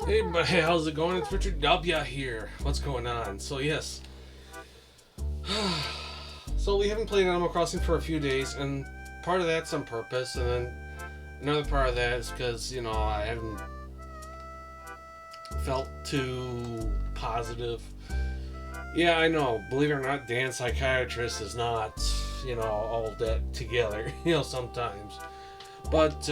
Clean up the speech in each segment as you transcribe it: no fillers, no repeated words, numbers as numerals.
Hey, but hey, how's it going? It's Richard W here. What's going on? So yes, so we haven't played Animal Crossing for a few days, and part of that's on purpose, and then another part of that is because I haven't felt too positive. Yeah, I know. Believe it or not, Dan Psychiatrist is not all that together. Sometimes, but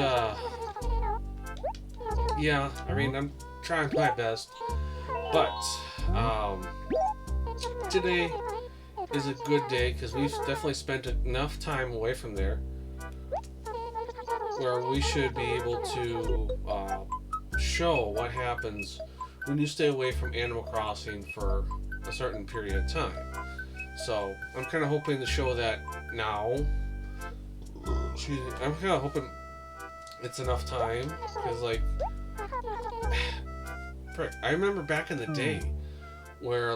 yeah, I mean I'm trying my best, but today is a good day because we've definitely spent enough time away from there where we should be able to show what happens when you stay away from Animal Crossing for a certain period of time. So I'm kind of hoping to show that now. I'm kind of hoping it's enough time because I remember back in the day where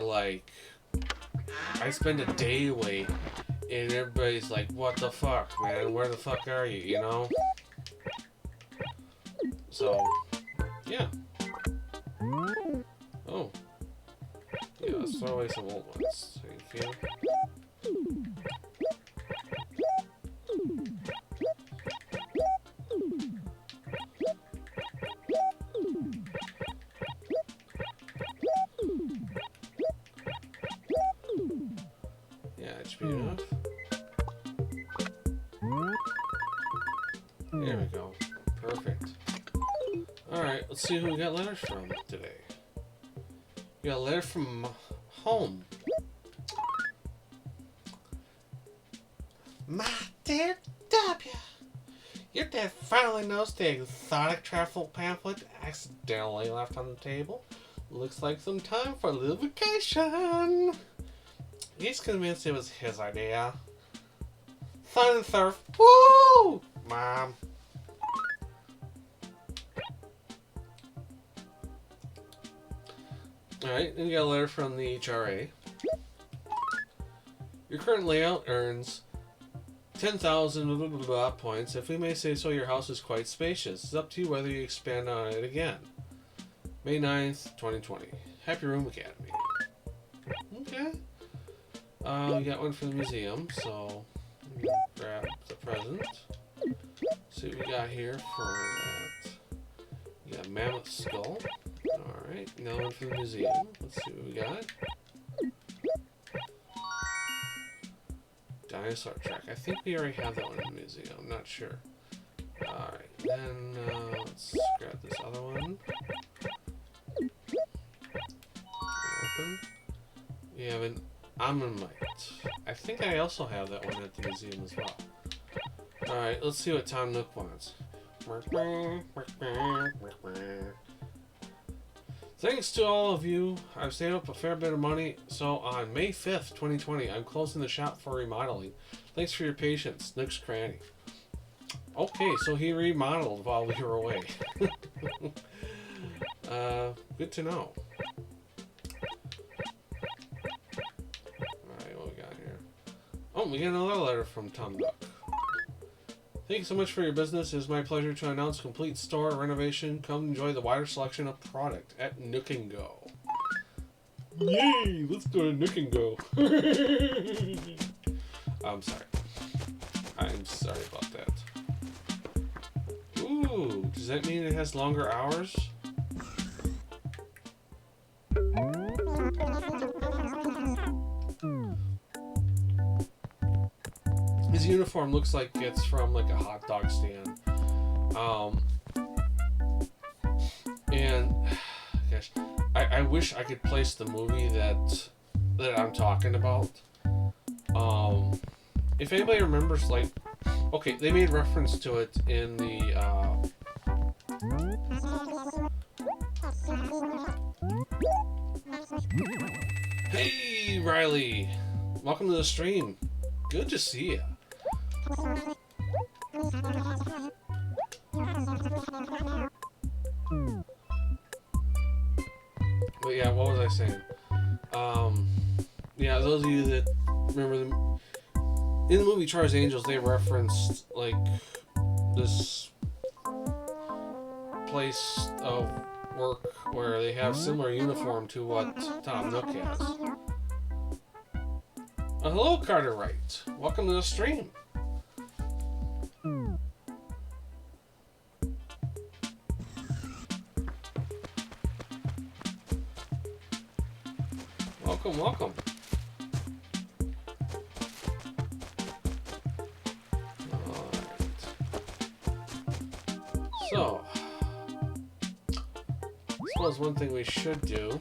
I spend a day away and everybody's like, what the fuck, man, where the fuck are you, So yeah. Oh yeah, let's throw away some old ones. Thank you. Be enough. There we go. Perfect. Alright, let's see who we got letters from today. We got a letter from home. My dear W, your dad finally noticed the exotic travel pamphlet accidentally left on the table. Looks like some time for a little vacation. He's convinced it was his idea. Fun and surf. Woo! Mom. Alright, then you got a letter from the HRA. Your current layout earns 10,000 points. If we may say so, your house is quite spacious. It's up to you whether you expand on it again. May 9th, 2020. Happy Room Academy. Okay. We got one from the museum, so grab the present. See what we got here for that. We got Mammoth Skull. Alright, another one from the museum. Let's see what we got. Dinosaur Track. I think we already have that one in the museum. I'm not sure. Alright, then let's grab this other one. Open. We have an Ammonite. I think I also have that one at the museum as well. Alright, let's see what Tom Nook wants. Thanks to all of you, I've saved up a fair bit of money, so on May 5th, 2020, I'm closing the shop for remodeling. Thanks for your patience, Nook's Cranny. Okay, so he remodeled while we were away. Good to know. Oh, we got another letter from Tom Duck. Thank you so much for your business. It is my pleasure to announce complete store renovation. Come enjoy the wider selection of product at Nook and Go. Yay! Let's go to Nook and Go. I'm sorry. I'm sorry about that. Ooh, does that mean it has longer hours? His uniform looks like it's from a hot dog stand. And gosh, I wish I could place the movie that I'm talking about. If anybody remembers, okay, they made reference to it in the Hey Riley, welcome to the stream. Good to see you. But yeah, what was I saying? Yeah, those of you that remember them in the movie Charlie's Angels, they referenced this place of work where they have similar uniform to what Tom Nook has. Hello, Carter Wright. Welcome to the stream. Welcome, welcome. So, I suppose one thing we should do,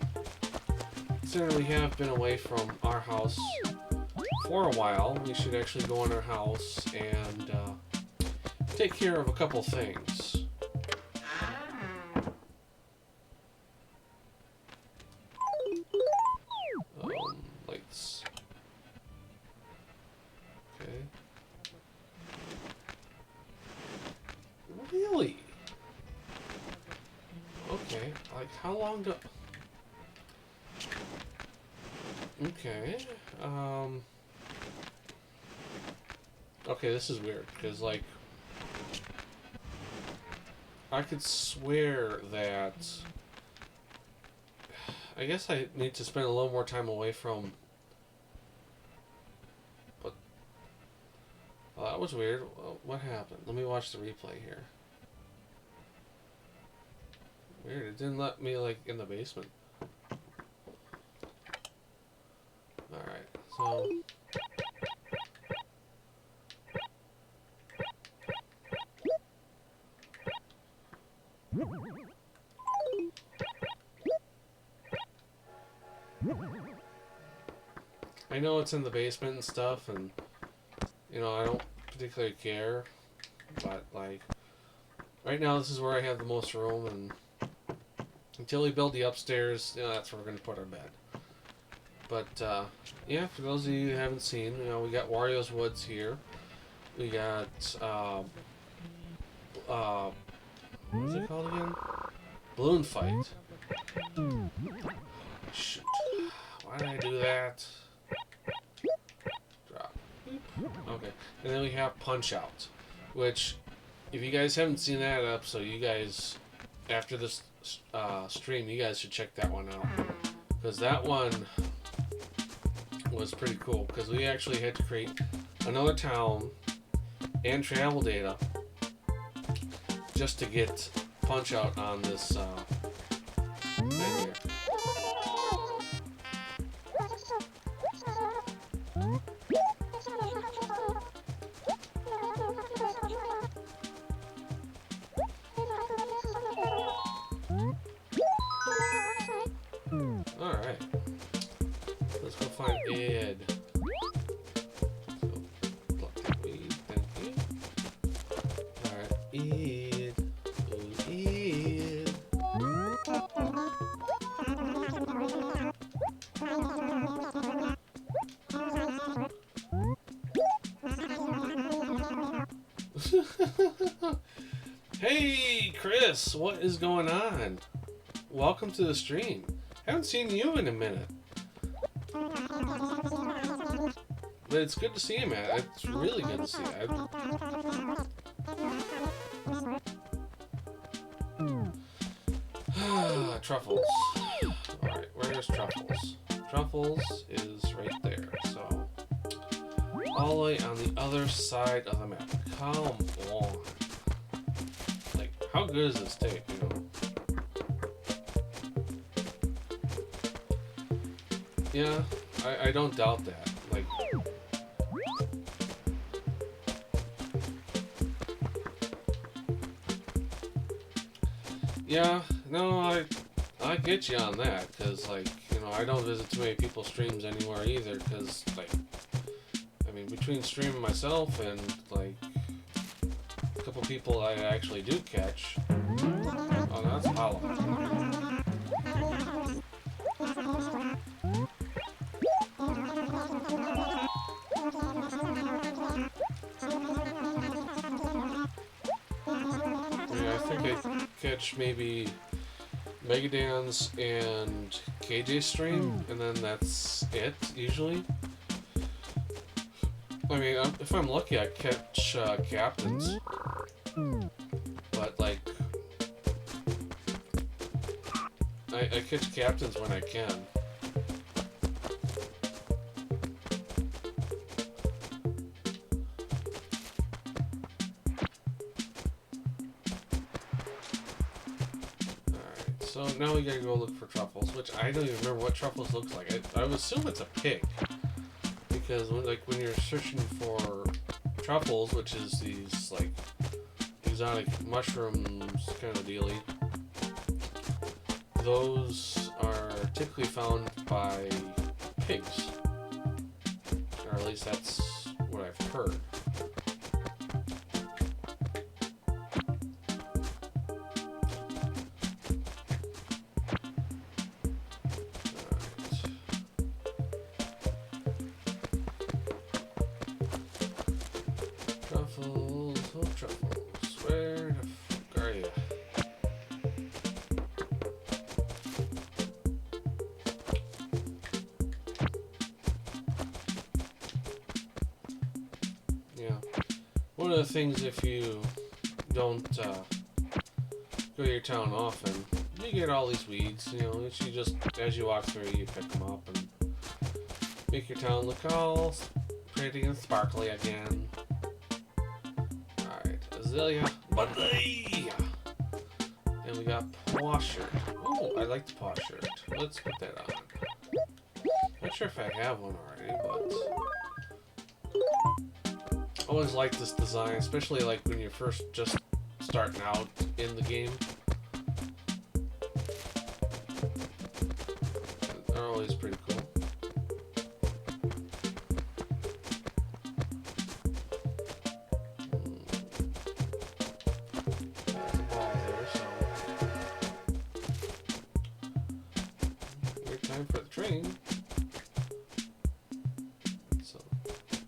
considering we have been away from our house for a while, we should actually go in our house and take care of a couple things. Lights. Okay. Really? Okay, like how long do... Okay, okay, this is weird, because, like, I could swear that... I guess I need to spend a little more time away from... But... Well, that was weird. What happened? Let me watch the replay here. Weird, it didn't let me, like, in the basement. Alright, so... I know it's in the basement and stuff, and, you know, I don't particularly care, but, like, right now this is where I have the most room, and until we build the upstairs, you know, that's where we're going to put our bed. But, yeah, for those of you who haven't seen, you know, we got Wario's Woods here. We got, what's it called again? Balloon Fight. Shoot. Why did I do that? Drop. Okay. And then we have Punch Out, which, if you guys haven't seen that episode, you guys, after this stream, you guys should check that one out. Because that one was pretty cool, because we actually had to create another town and travel data just to get Punch Out on this menu. Alright. Let's go find Ed. So, pluck that weed, thank you. Alright, Ed. Oh, Ed. Hey, Chris, what is going on? Welcome to the stream. Haven't seen you in a minute. But it's good to see you, man. It's really good to see you. Truffles. Alright, where's Truffles? Truffles is right there, so... all the way on the other side of the map. Come on. Like, how good is this tape, you know? Yeah, I don't doubt that. Like, yeah, no, I get you on that, because, like, you know, I don't visit too many people's streams anymore either, because, like, I mean, between streaming myself and, like, a couple people I actually do catch, oh, that's hollow. Yeah, I think I catch maybe Megadance and KJ stream, and then that's it, usually. I mean, if I'm lucky, I catch Captains. But, like, I catch captains when I can. Alright, so now we gotta go look for truffles, which I don't even remember what truffles looks like. I would assume it's a pig. Because when you're searching for truffles, which is these like exotic mushrooms kind of dealy, those are typically found by pigs, or at least that's what I've heard. Truffles, oh truffles, where the fuck are you? Yeah, one of the things if you don't go to your town often, you get all these weeds, you know, you just, as you walk through, you pick them up and make your town look all pretty and sparkly again. Azalea, Buddy! And we got paw shirt. Oh, I like the paw shirt. Let's put that on. Not sure if I have one already, but I always like this design, especially like when you're first just starting out in the game. They're always pretty cool. Time for the train. So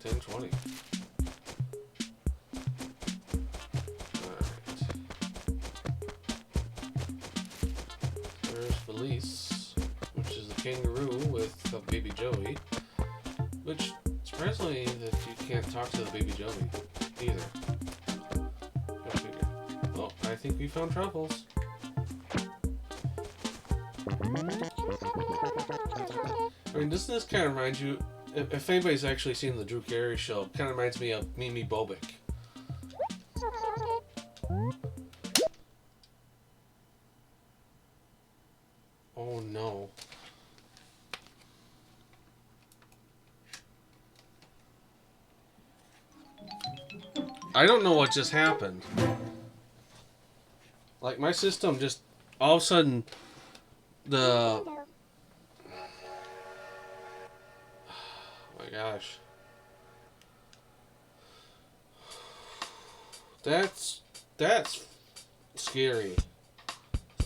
10:20. Alright. There's Felice, which is the kangaroo with the baby Joey. Which surprisingly that you can't talk to the baby Joey either. Go figure. Oh, I think we found truffles. I mean, doesn't this kind of remind you, if anybody's actually seen the Drew Carey show, it kind of reminds me of Mimi Bobic. Oh no. I don't know what just happened. Like, my system just, all of a sudden, the... Gosh, that's scary.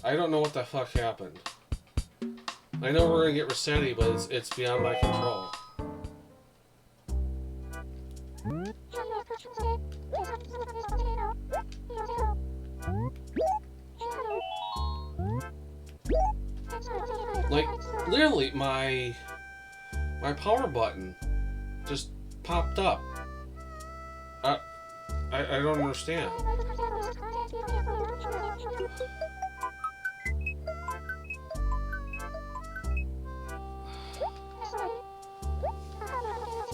I don't know what the fuck happened. I know we're gonna get Rossetti, but it's beyond my control. Like, literally, my power button just popped up. I don't understand.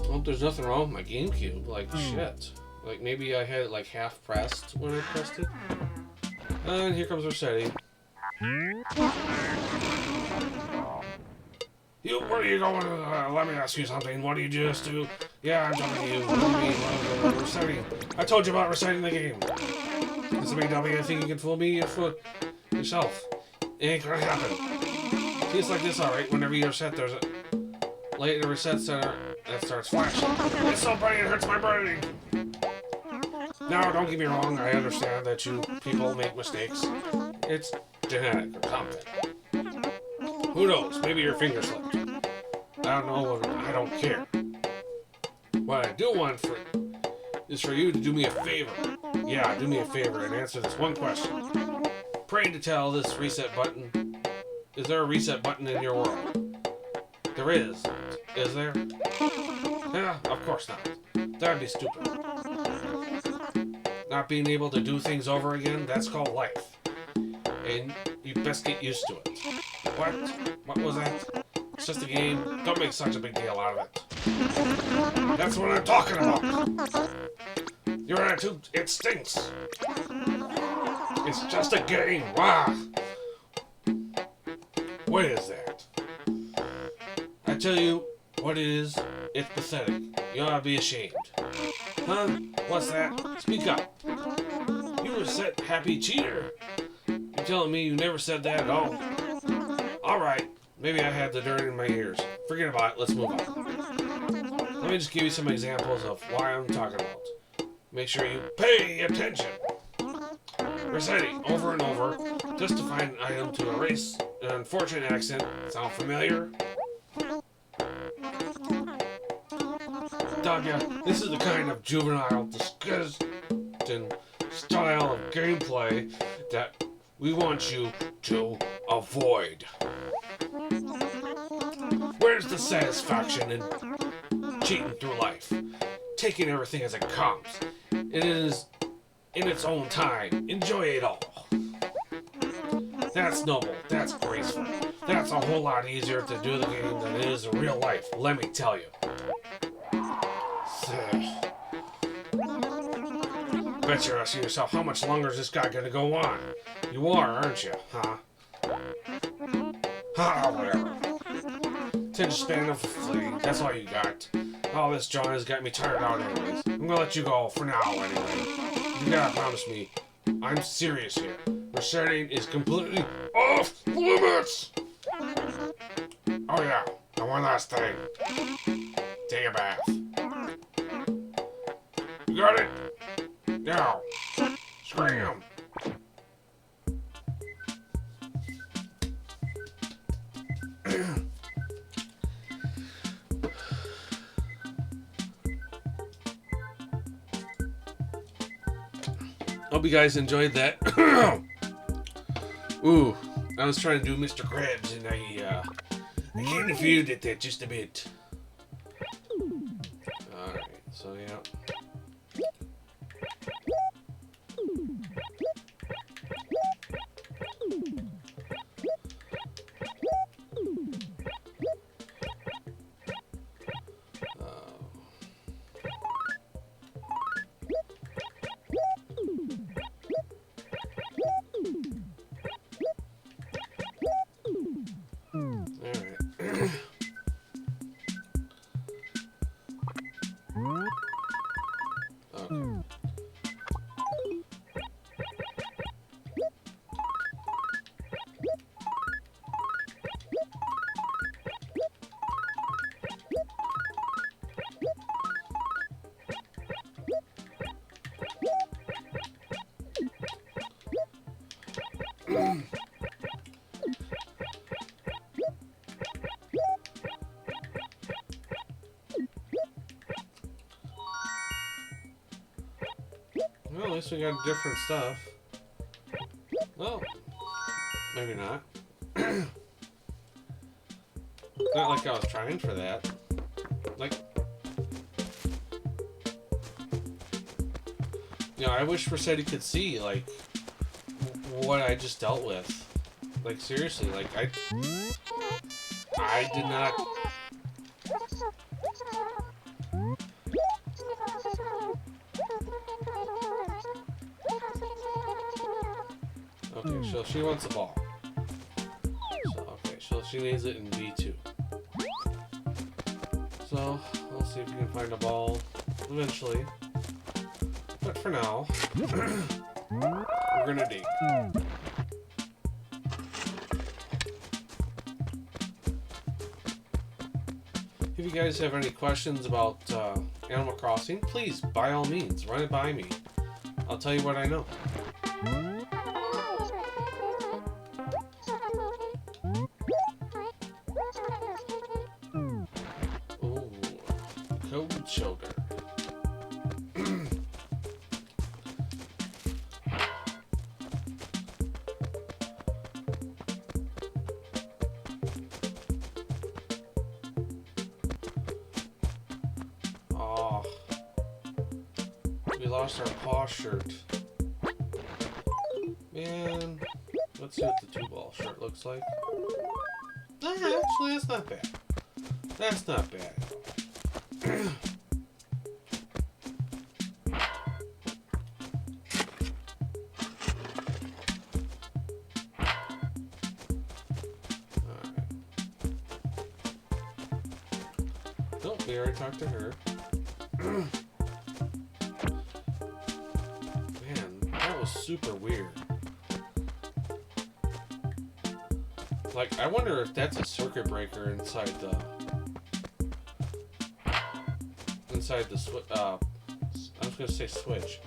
Well, there's nothing wrong with my Gamecube. Like, shit. Like, maybe I had it like half pressed when I pressed it. And here comes Rossetti. You, where are you going? Let me ask you something. What do you just do? Yeah, I'm talking to you. What do you mean? Rossetti. I told you about Rossetti in the game. It's a big dummy. I think you can fool me. You fool yourself. It ain't gonna happen. See, it's like this, alright. Whenever you reset, there's a light in the reset center that starts flashing. It's so bright it hurts my brain. Now, don't get me wrong. I understand that you people make mistakes. It's genetic or something. Who knows? Maybe your finger slipped. I don't know. I don't care. What I do want is for you to do me a favor. Yeah, do me a favor and answer this one question. Pray to tell this reset button. Is there a reset button in your world? There is. Is there? Yeah, of course not. That'd be stupid. Not being able to do things over again, that's called life. And you best get used to it. What? What was that? It's just a game. Don't make such a big deal out of it. That's what I'm talking about. Your attitude, it stinks. It's just a game. Wow. What is that? I tell you what it is. It's pathetic. You ought to be ashamed. Huh? What's that? Speak up. You were said happy cheater. You're telling me you never said that at all? Alright. Maybe I had the dirt in my ears. Forget about it. Let's move on. Let me just give you some examples of why I'm talking about. Make sure you pay attention. Reciting over and over just to find an item to erase an unfortunate accent. Sound familiar? Dogya, this is the kind of juvenile, disgusting style of gameplay that we want you to avoid. Where's the satisfaction in cheating through life? Taking everything as it comes. It is in its own time. Enjoy it all. That's noble. That's graceful. That's a whole lot easier to do the game than it is in real life, let me tell you. Bet you're asking yourself, how much longer is this guy gonna go on? You are, aren't you? Huh? Whatever. Attention span of a flea. That's all you got. All this John has got me tired out anyways. I'm gonna let you go for now anyway. You gotta promise me. I'm serious here. Resetting is completely off limits! Oh yeah, and one last thing. Take a bath. You got it? Now, scram! Hope you guys enjoyed that. Ooh, I was trying to do Mr. Krabs and I kind of feared it there just a bit. Alright, so yeah. Well, at least we got different stuff. Well, maybe not. Not like I was trying for that. Like, you know, I wish Rossetti could see, like, what I just dealt with. Like, seriously, like, I did not... Okay, so she wants the ball. So she needs it in B2. So, we'll see if we can find a ball eventually. But for now, we're gonna dig. If you guys have any questions about Animal Crossing, please, by all means, run it by me. I'll tell you what I know. Ooh, cold shoulder. We lost our paw shirt. Man. Let's see what the two-ball shirt looks like. Actually, that's not bad. That's not bad. Alright. Nope, we already talked to her. Man, that was super weird. Like, I wonder if that's a circuit breaker inside the I was gonna say Switch.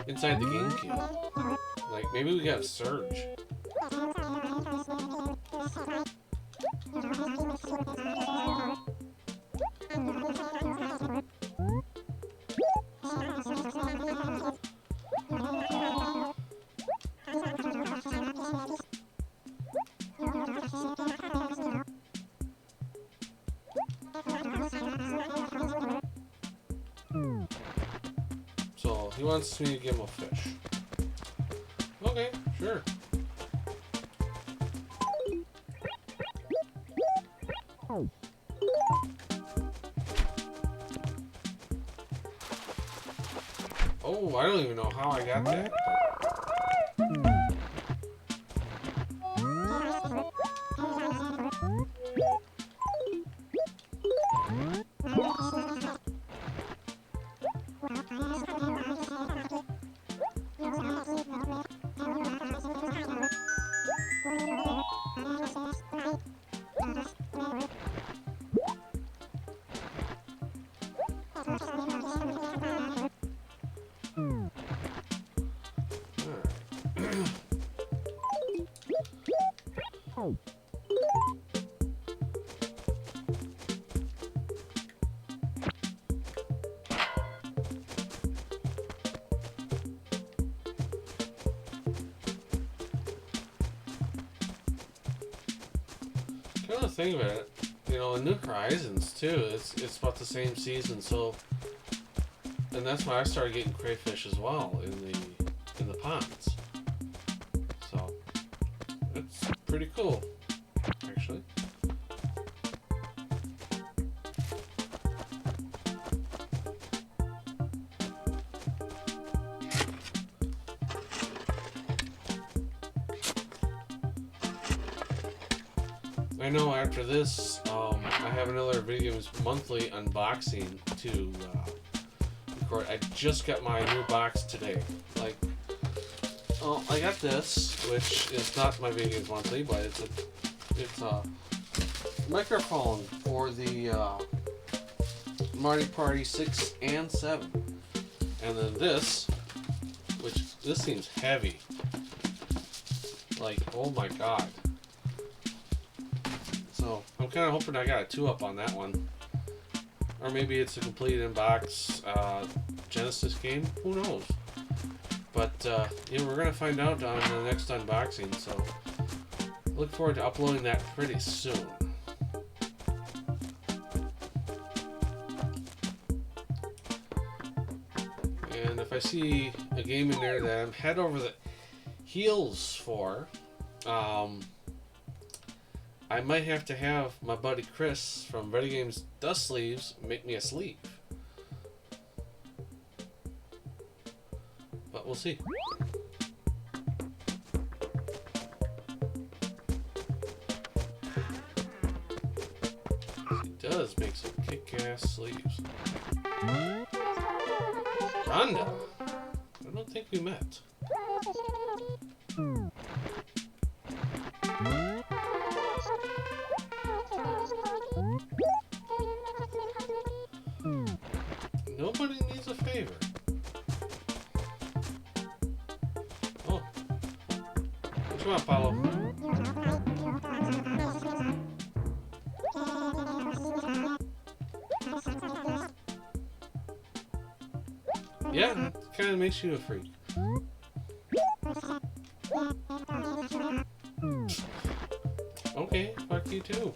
Inside the GameCube. Like, maybe we got a surge. So, he wants me to give him a fish. Okay, sure. Oh, I don't even know how I got that. Kind of think about it, you know, in New Horizons too, it's about the same season, so, and that's why I started getting crayfish as well in the ponds. So it's pretty cool, actually. I know after this, I have another Videos Monthly unboxing to record. I just got my new box today. Like, oh, I got this, which is not my Videos Monthly, but it's a microphone for the Mario Party 6 and 7. And then this, which this seems heavy. Like, oh my god. So, I'm kind of hoping I got a 2-up on that one. Or maybe it's a complete in-box Genesis game. Who knows? But, yeah, we're going to find out on the next unboxing. So, look forward to uploading that pretty soon. And if I see a game in there that I'm head over the heels for, I might have to have my buddy Chris from Ready Games Dust Sleeves make me a sleeve. But we'll see. He does make some kick-ass sleeves. Rhonda! I don't think we met. Nobody needs a favor. Oh. What you want, Paulo? Yeah, it kind of makes you a freak. Okay, fuck you too.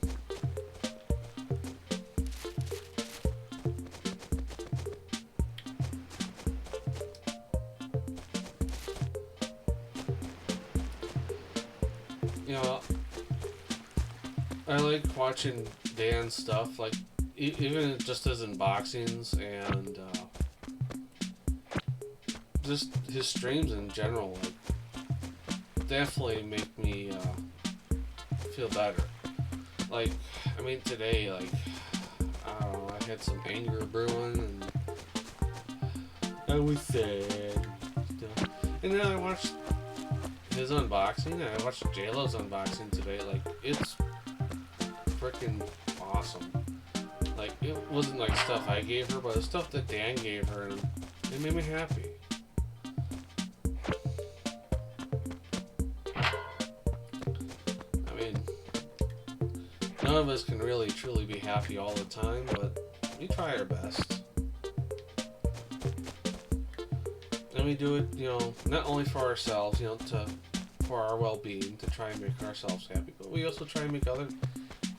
You know, I like watching Dan's stuff, like even just his unboxings and just his streams in general. Like, definitely make me feel better. Like, I mean, today, like, I don't know, I had some anger brewing, and I was sad. And then I watched his unboxing, and I watched JLo's unboxing today. Like, it's freaking awesome. Like, it wasn't like stuff I gave her, but the stuff that Dan gave her, and it made me happy. I mean, none of us can really truly be happy all the time, but we try our best. And we do it, you know, not only for ourselves, you know, for our well-being, to try and make ourselves happy, but we also try and make other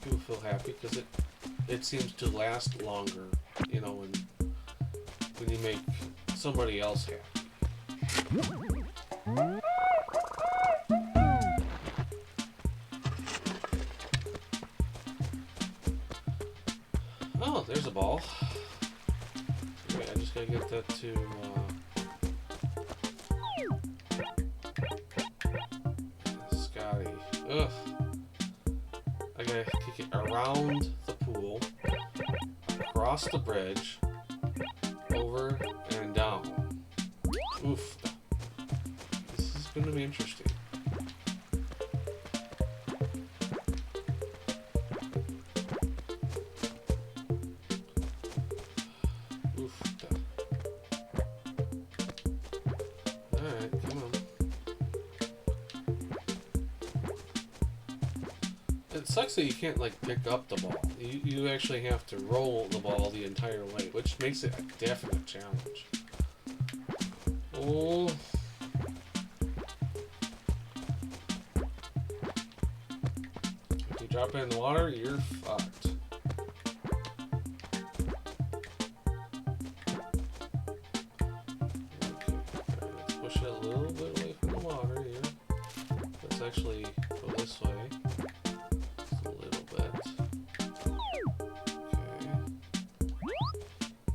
people feel happy, because it seems to last longer, you know, when you make somebody else happy. Oh, there's a ball. Wait, I just gotta get that to Scotty. Ugh. I gotta kick it around the pool, across the bridge, over and down. Oof. This is gonna be interesting. Oof. Alright, come on. It sucks that you can't, like, pick up the ball. You actually have to roll the ball the entire way, which makes it a definite challenge. Oh. If you drop it in the water, you're fucked. Okay, let's push it a little bit away from the water here. Let's actually go this way. Just a little bit. Okay.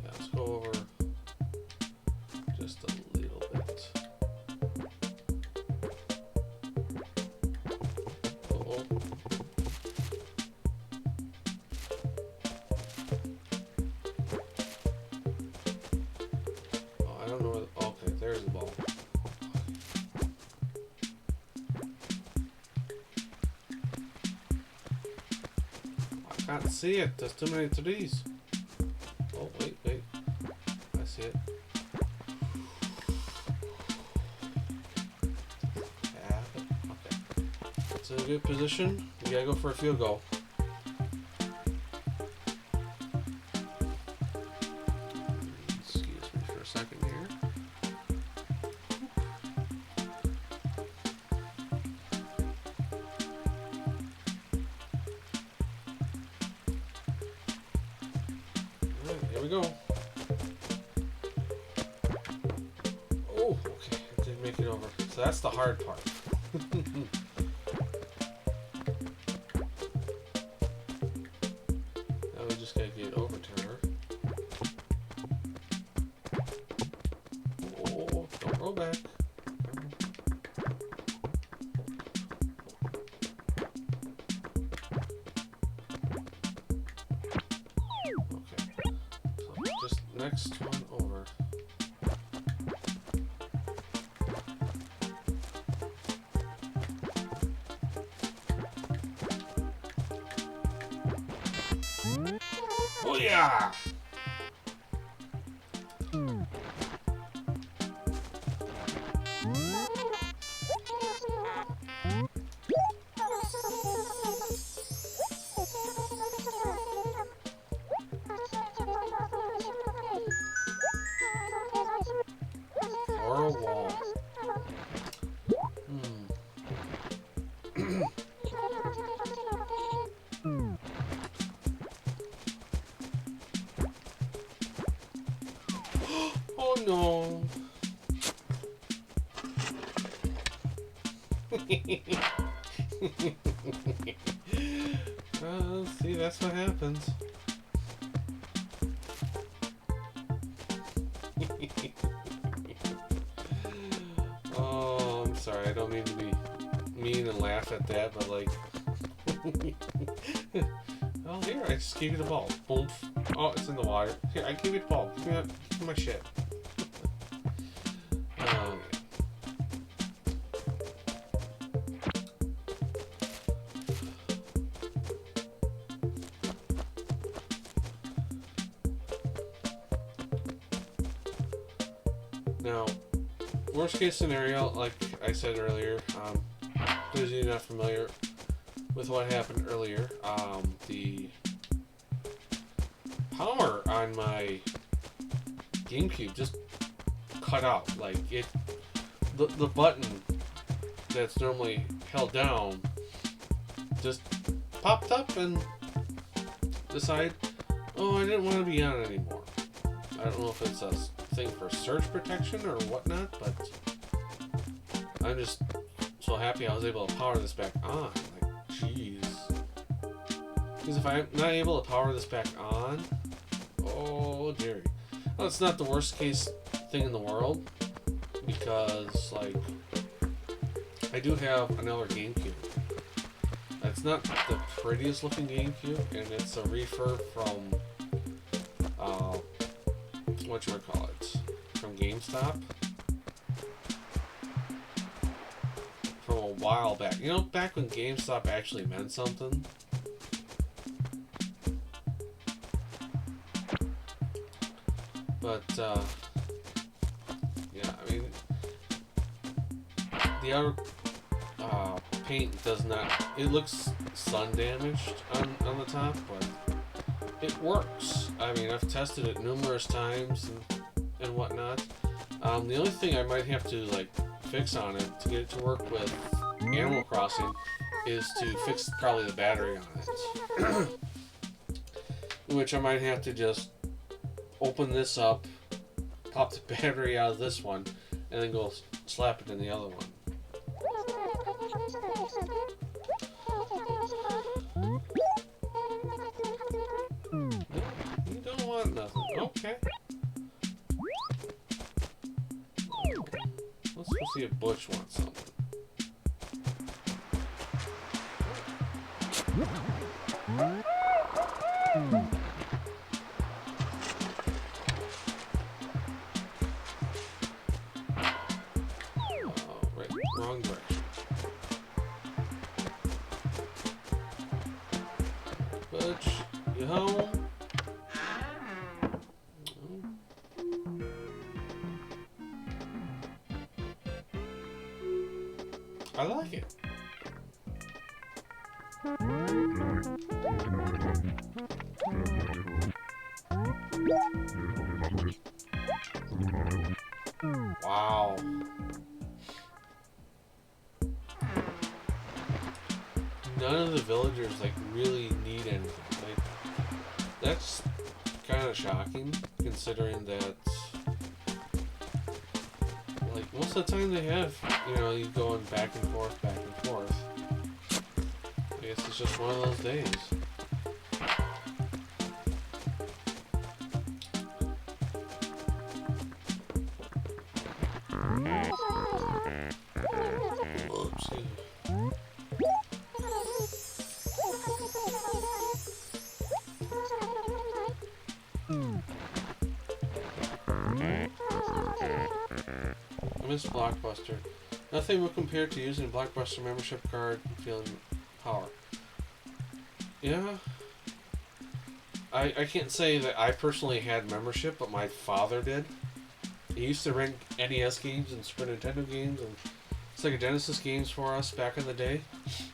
Yeah, let's go over just a little bit. Uh-oh. Oh, I don't know where the, okay, there's the ball. I can't see it. There's too many trees. Oh, wait. I see it. Yeah, okay. It's in a good position. We gotta go for a field goal. Excuse me for a second here. Alright, here we go. Oh, okay. I didn't make it over. So that's the hard part. Now we just gotta get over to her. Oh, don't roll back. Okay. So just next one over. Oh yeah! Or a wall. See, that's what happens. Oh, I'm sorry. I don't mean to be mean and laugh at that, but like... Oh, here, I just gave you the ball. Boom. Oh, it's in the water. Here, I gave you the ball. Give me my shit. Now, worst case scenario, like I said earlier, those of you not familiar with what happened earlier, the power on my Gamecube just cut out. Like the button that's normally held down just popped up and decided, oh, I didn't want to be on anymore. I don't know if it's a thing for surge protection or whatnot, but I'm just so happy I was able to power this back on. Like, jeez. Because if I'm not able to power this back on, oh, dearie. Well, it's not the worst case thing in the world, because, like, I do have another Gamecube. It's not the prettiest looking Gamecube, and it's a refurb from, whatchamacallit, from GameStop. From a while back. You know, back when GameStop actually meant something. But, yeah, I mean, the outer paint does not, it looks sun damaged on the top, but it works. I mean, I've tested it numerous times and whatnot. The only thing I might have to, like, fix on it to get it to work with Animal Crossing is to fix probably the battery on it. Which I might have to just open this up, pop the battery out of this one, and then go slap it in the other one. You don't want nothing. Okay. Let's go see if Butch wants something. Right, wrong direction. Butch, you home? I like it. Wow. None of the villagers like really need anything. Like, that's kind of shocking, considering that like most of the time they have, you know, you going back and forth, back and forth. I guess it's just one of those days. Oopsie. I miss Blockbuster. Nothing will compare to using a Blockbuster membership card and feeling power. Yeah. I can't say that I personally had membership, but my father did. He used to rent NES games and Super Nintendo games and Sega Genesis games for us back in the day.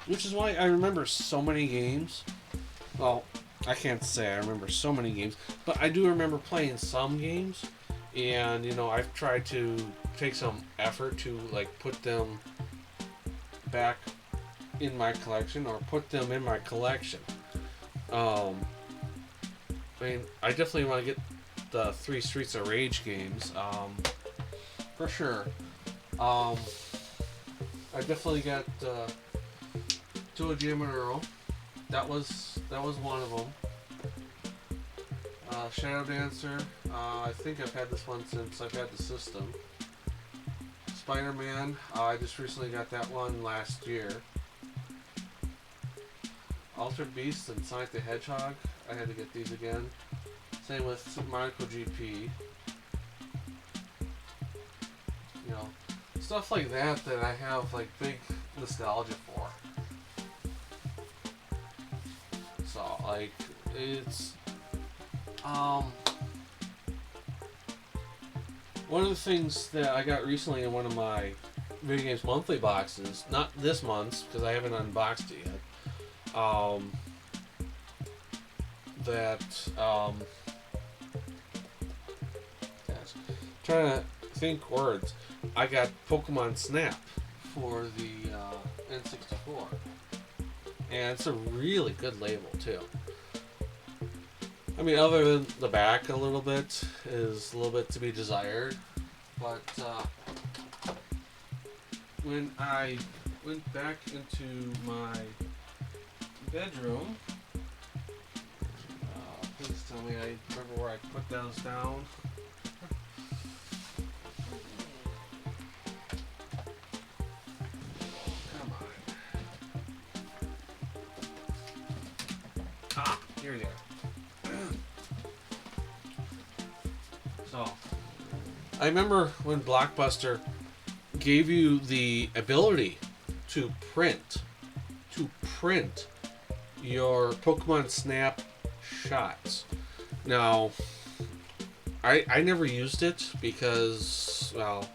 Which is why I remember so many games. Well, I can't say I remember so many games, but I do remember playing some games. And, you know, I've tried to take some effort to, like, put them back in my collection or put them in my collection. I mean, I definitely want to get the 3 Streets of Rage games, for sure. I definitely got to a gym in a row. That was one of them. Shadow Dancer. I think I've had this one since I've had the system. Spider-Man. I just recently got that one last year. Altered Beast and Sonic the Hedgehog. I had to get these again. Same with Super Mario GP. You know, stuff like that that I have like big nostalgia for. So like it's one of the things that I got recently in one of my Video Games Monthly boxes, not this month's because I haven't unboxed it yet. Yes, trying to think words. I got Pokemon Snap for the N64, and it's a really good label too. I mean, other than the back a little bit is a little bit to be desired, but when I went back into my bedroom, please tell me I remember where I put those down. Come on. Ah, here they are. So, I remember when Blockbuster gave you the ability to print your Pokemon Snap shots. Now, I never used it because, well,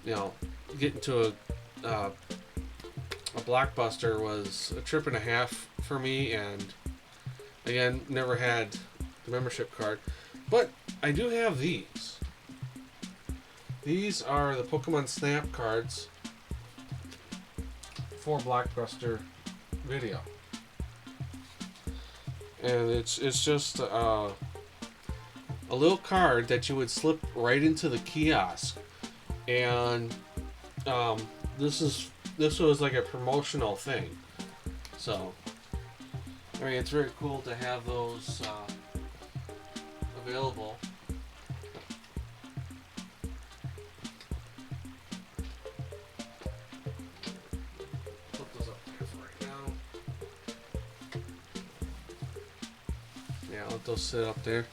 you know, getting to a Blockbuster was a trip and a half for me, and again, never had the membership card. But I do have these. These are the Pokemon Snap cards for Blockbuster Video. And it's just a little card that you would slip right into the kiosk, and this was like a promotional thing. So I mean, it's very cool to have those available. Put those up there for right now. Yeah, let those sit up there.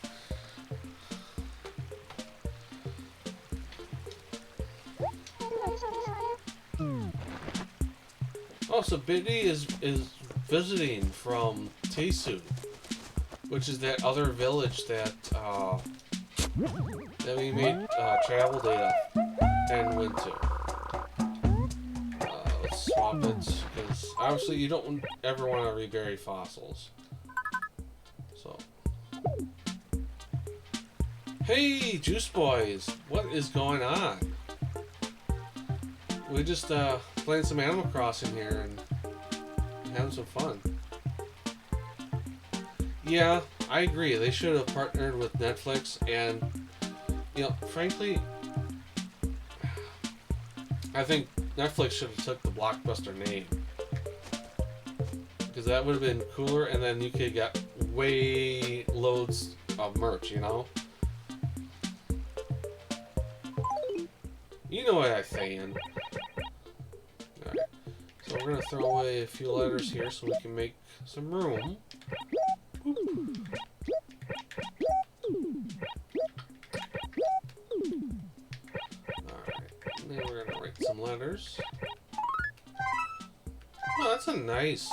Oh, so Biddy is visiting from Tesu, which is that other village that we made travel data and went to. Let's swap it, because obviously you don't ever want to rebury fossils. So, hey, Juice Boys, what is going on? We just playing some Animal Crossing here and having some fun. Yeah, I agree. They should have partnered with Netflix, and you know, frankly, I think Netflix should have took the Blockbuster name, because that would have been cooler, and then you could get way loads of merch, you know? You know what I'm saying. Alright, so we're going to throw away a few letters here so we can make some room. Alright, and then we're going to write some letters. Oh, that's a nice...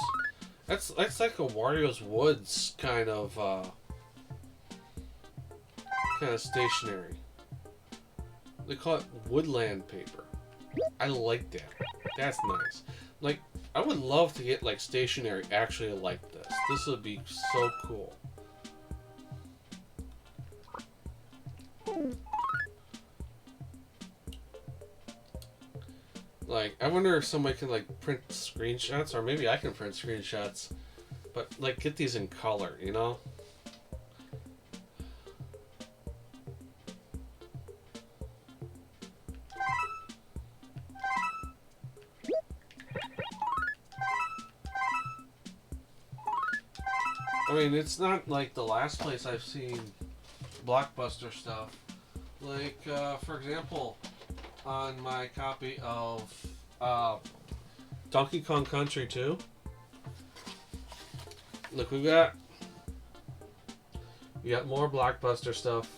That's like a Wario's Woods kind of stationery. They call it woodland paper. I like that. That's nice. Like, I would love to get like stationery actually like this. This would be so cool. Like, I wonder if somebody can like print screenshots, or maybe I can print screenshots, but like get these in color, you know? I mean, it's not like the last place I've seen Blockbuster stuff. Like, for example, on my copy of uh, Donkey Kong Country 2, look, we got more Blockbuster stuff.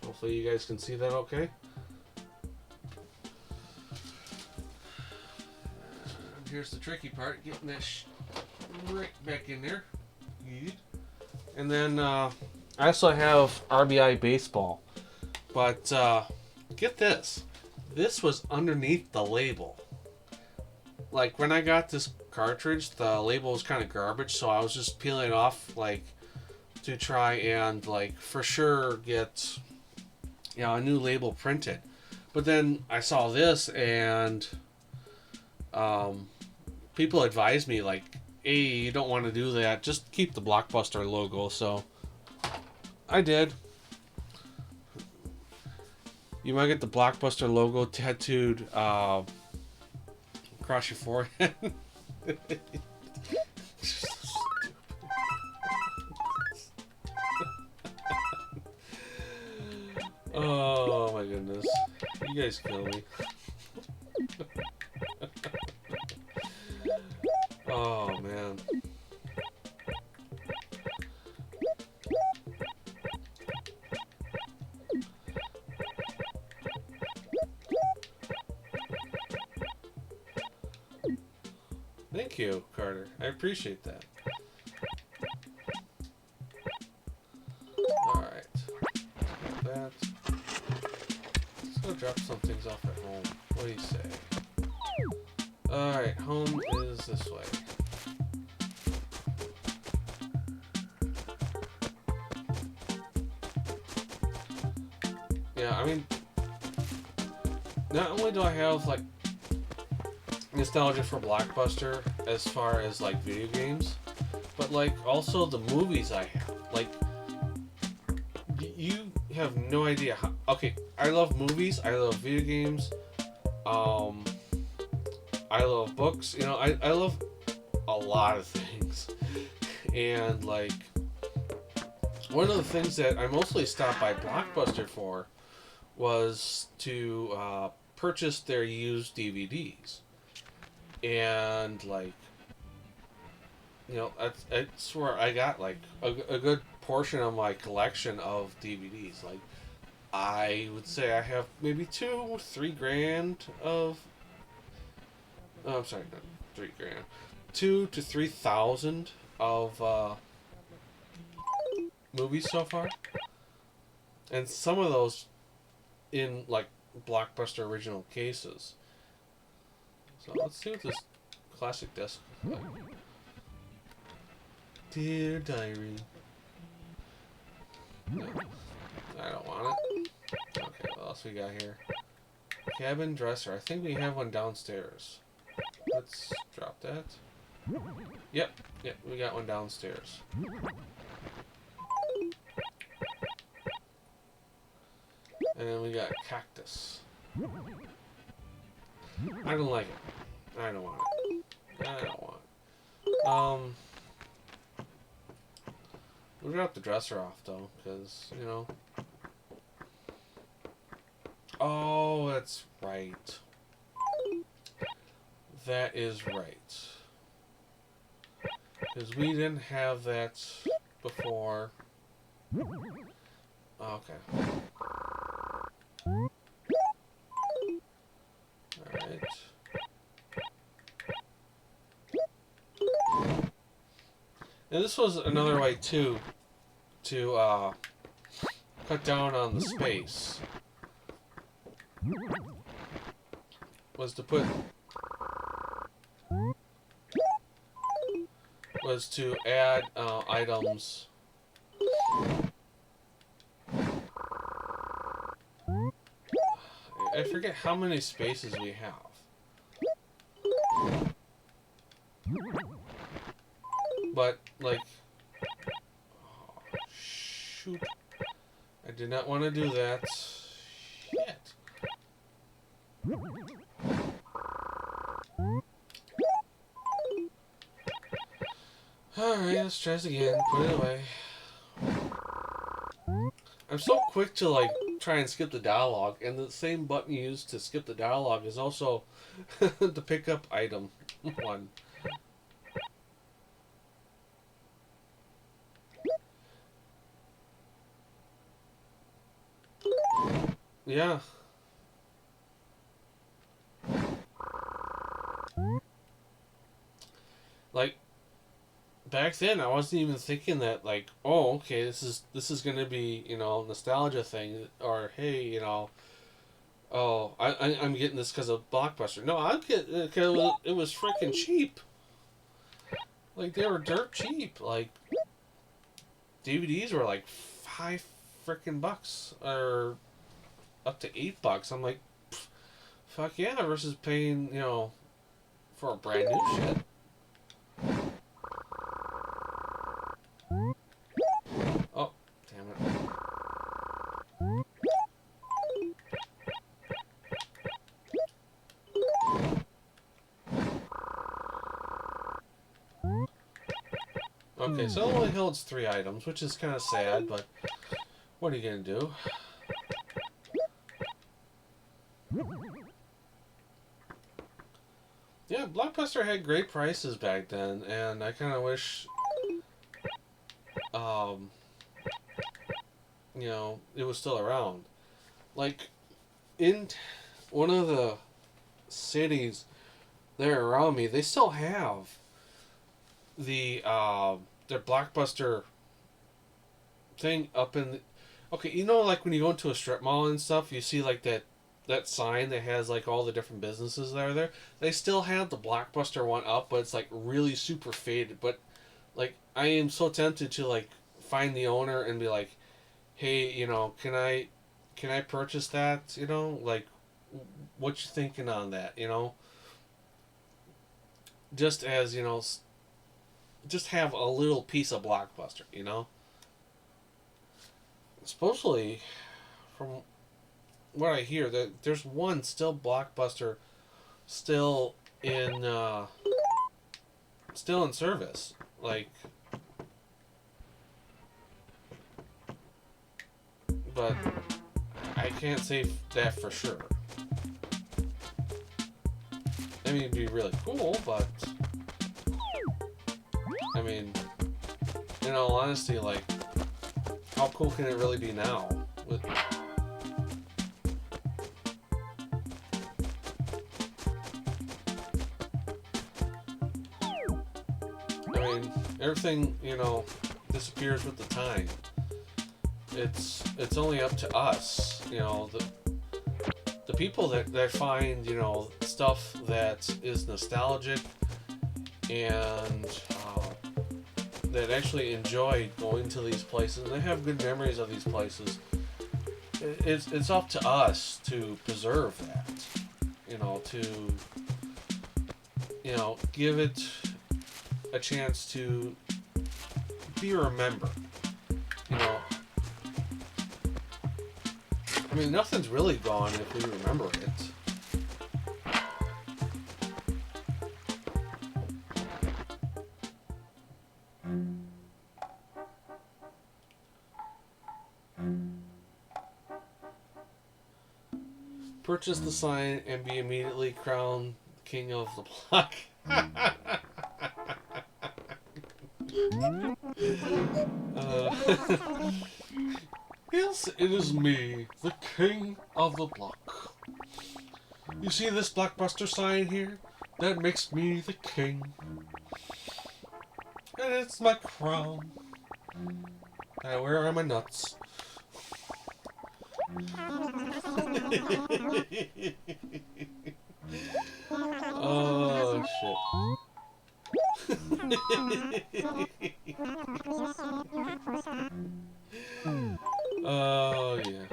Hopefully you guys can see that okay. And here's the tricky part, getting this right back in there. Good. And then I also have RBI Baseball. But get this. This was underneath the label. Like, when I got this cartridge, the label was kind of garbage, so I was just peeling it off, like, to try and, like, for sure get, a new label printed. But then I saw this, and people advised me, like, hey, you don't want to do that. Just keep the Blockbuster logo, so I did. You might get the Blockbuster logo tattooed across your forehead. Oh my goodness. You guys kill me. Oh man. Thank you, Carter. I appreciate that. Alright. That. Let's go drop some things off at home. What do you say? Alright, home is this way. Yeah, I mean, not only do I have, like, nostalgia for Blockbuster as far as, like, video games, but, like, also the movies I have. Like, you have no idea how... Okay, I love movies, I love video games, I love books, I love a lot of things. And, like, one of the things that I mostly stopped by Blockbuster for was to purchase their used DVDs. And, like, that's where I got, like, a good portion of my collection of DVDs. Like, I would say I have maybe $2,000 or $3,000 of... Oh, I'm sorry, not $3,000. 2,000 to 3,000 of movies so far. And some of those in, like, Blockbuster original cases. So let's see what this classic disc is like. Dear Diary. No, I don't want it. Okay, what else we got here? Cabin dresser. I think we have one downstairs. Let's drop that. Yep, we got one downstairs. And then we got cactus. I don't like it. I don't want it. I don't want it. We'll drop the dresser off though, because, Oh, that's right. That is right. Because we didn't have that before. Okay. Alright. And this was another way too to cut down on the space. Was to add items. I forget how many spaces we have. But, like... Oh, shoot. I did not want to do that. Shit. Alright, let's try this again. Put it away. I'm so quick to like try and skip the dialogue, and the same button you use to skip the dialogue is also the pick up item one. Yeah. Like back then I wasn't even thinking that like, oh, okay, this is gonna be, you know, nostalgia thing, or hey, you know, oh, I'm getting this because of Blockbuster. No, I'm getting it because it was freaking cheap. Like they were dirt cheap. Like DVDs were like $5 or up to $8. I'm like, fuck yeah, versus paying, you know, for a brand new shit. Oh, damn it. Okay, so it only holds 3 items, which is kind of sad, but what are you gonna do? Yeah, Blockbuster had great prices back then, and I kind of wish, you know, it was still around. Like, in one of the cities there around me, they still have the their Blockbuster thing up in the, okay, you know, like when you go into a strip mall and stuff, you see like that sign that has like all the different businesses that are there. They still have the Blockbuster one up, but it's like really super faded. But like I am so tempted to like find the owner and be like, hey, you know, can I purchase that? You know, like what you thinking on that? You know, just as you know, just have a little piece of Blockbuster. You know, supposedly from what I hear, that there's one still Blockbuster still in still in service. Like, but I can't say that for sure. I mean, it'd be really cool, but I mean, in all honesty, like, how cool can it really be now? I mean, everything, you know, disappears with the time. It's only up to us, you know, the people that find, you know, stuff that is nostalgic and that actually enjoy going to these places and they have good memories of these places. It's up to us to preserve that, you know, to, you know, give it a chance to be remembered, you know. I mean, nothing's really gone if we remember it. Purchase the sign and be immediately crowned king of the block. Yes, it is me, the king of the block. You see this Blockbuster sign here? That makes me the king. And it's my crown. I wear on my nuts. Oh, shit. Oh, yeah.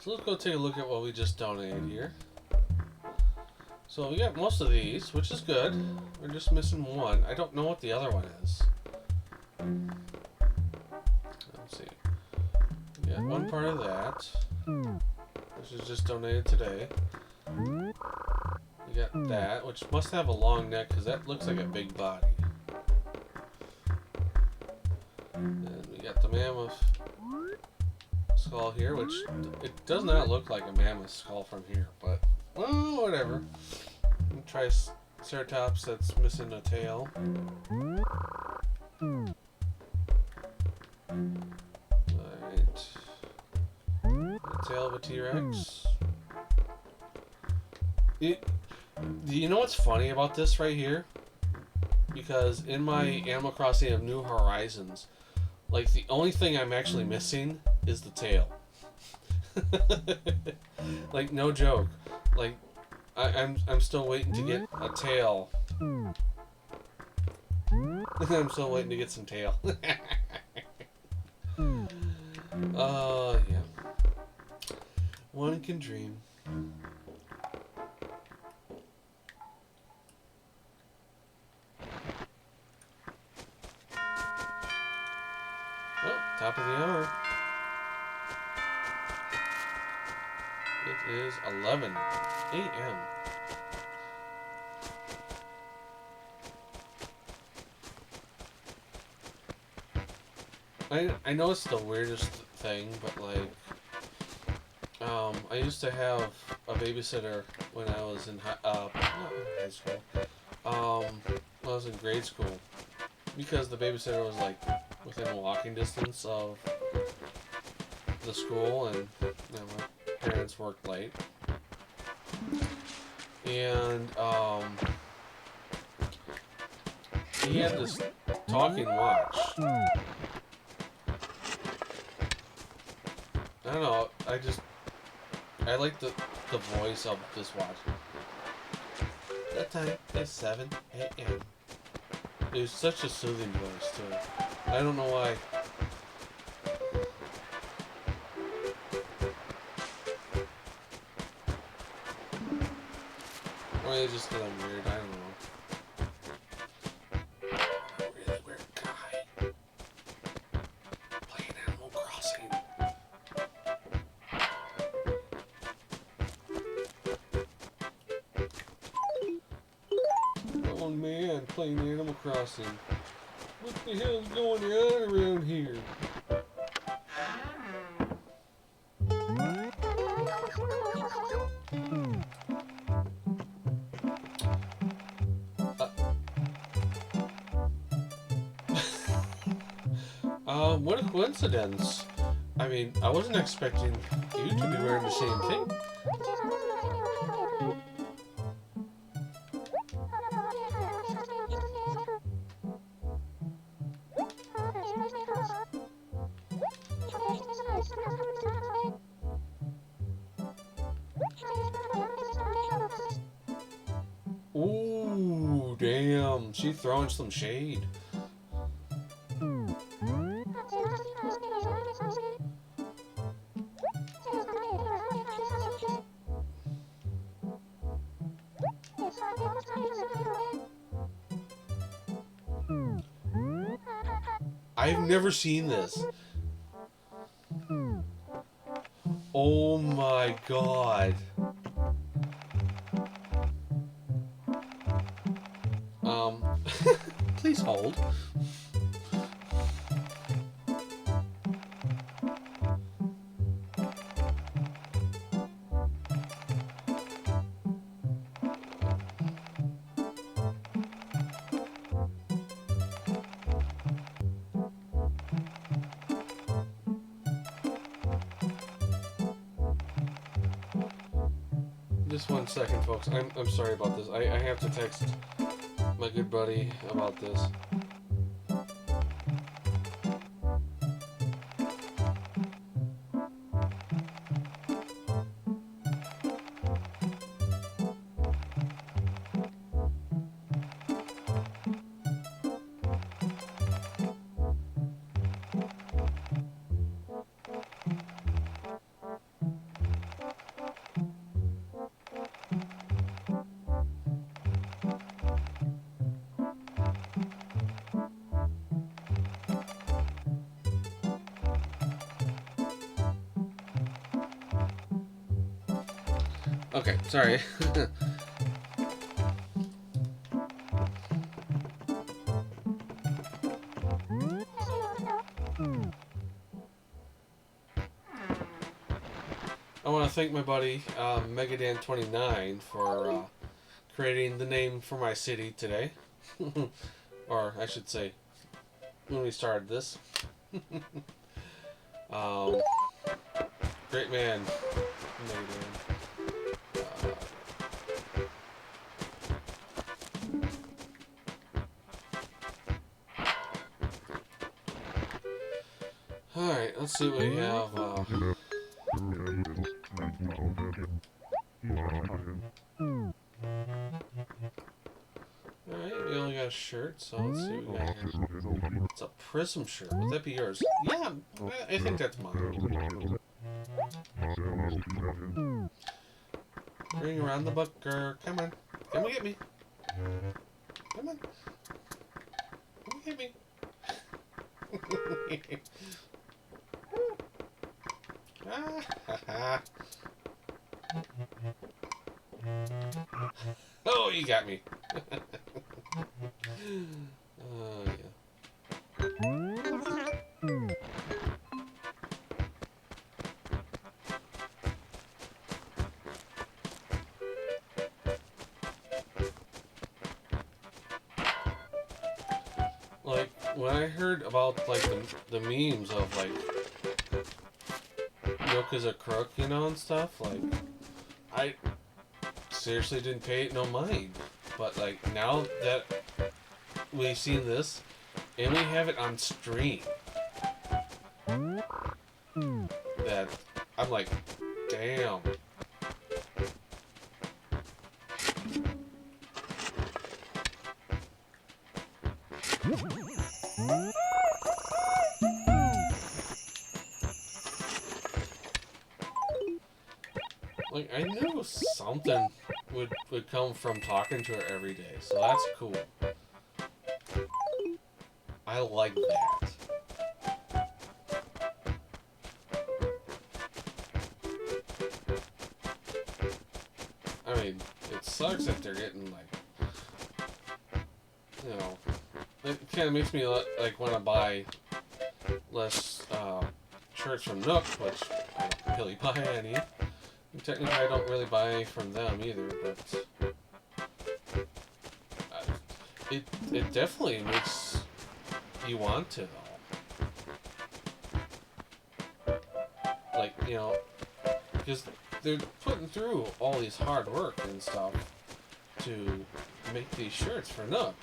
So let's go take a look at what we just donated here. So we got most of these, which is good. We're just missing one. I don't know what the other one is. Let's see. We got one part of that. This is just donated today. We got that, which must have a long neck because that looks like a big body. And we got the mammoth skull here, which it does not look like a mammoth skull from here, but well, whatever. Triceratops that's missing a tail. Right. The tail of a T-Rex. You know what's funny about this right here? Because in my Animal Crossing of New Horizons, like the only thing I'm actually missing is the tail. Like no joke. Like I'm still waiting to get a tail. I'm still waiting to get some tail. Yeah. One can dream. Oh, top of the hour. It is 11 a.m. I know it's the weirdest thing, but like, I used to have a babysitter when I was in not high school, when I was in grade school, because the babysitter was like within walking distance of the school, and you know, my parents worked late, and he had this talking watch. I don't know, I like the voice of this watch. The time is 7 a.m. It was such a soothing voice too. I don't know why. Or it's just because I'm weird, I don't know. I'm a really weird guy. Playing Animal Crossing. Oh man, playing Animal Crossing. What the hell's going on around here? What a coincidence. I mean, I wasn't expecting you to be wearing the same thing. Ooh, damn. She's throwing some shade. I've never seen this. Oh my god. Please hold. Just 1 second, folks. I'm sorry about this. I have to text my good buddy about this. Okay, sorry. I want to thank my buddy Megadan29 for creating the name for my city today. Or I should say, when we started this. um, Great man, Megadan. Alright, let's see what we have. Alright, we only got a shirt, so let's see what we got here. It's a prism shirt. Would that be yours? Yeah, I think that's mine. Ring around the bunker. Come on. Come and get me. Come on. Come and get me. Oh, you got me. Oh, yeah. Like, when I heard about, like, the memes of, like, Nook is a crook, you know, and stuff, like, I seriously didn't pay it no mind. But, like, now that we've seen this, and we have it on stream, that I'm like, damn. Like, I knew something would come from talking to her every day, so that's cool. I like that. I mean, it sucks that they're getting, like, you know, it kind of makes me, like, want to buy less shirts from Nook, which I don't really buy any. And technically, I don't really buy from them either, but it definitely makes you want to, though. Like, you know, because they're putting through all these hard work and stuff to make these shirts for Nook,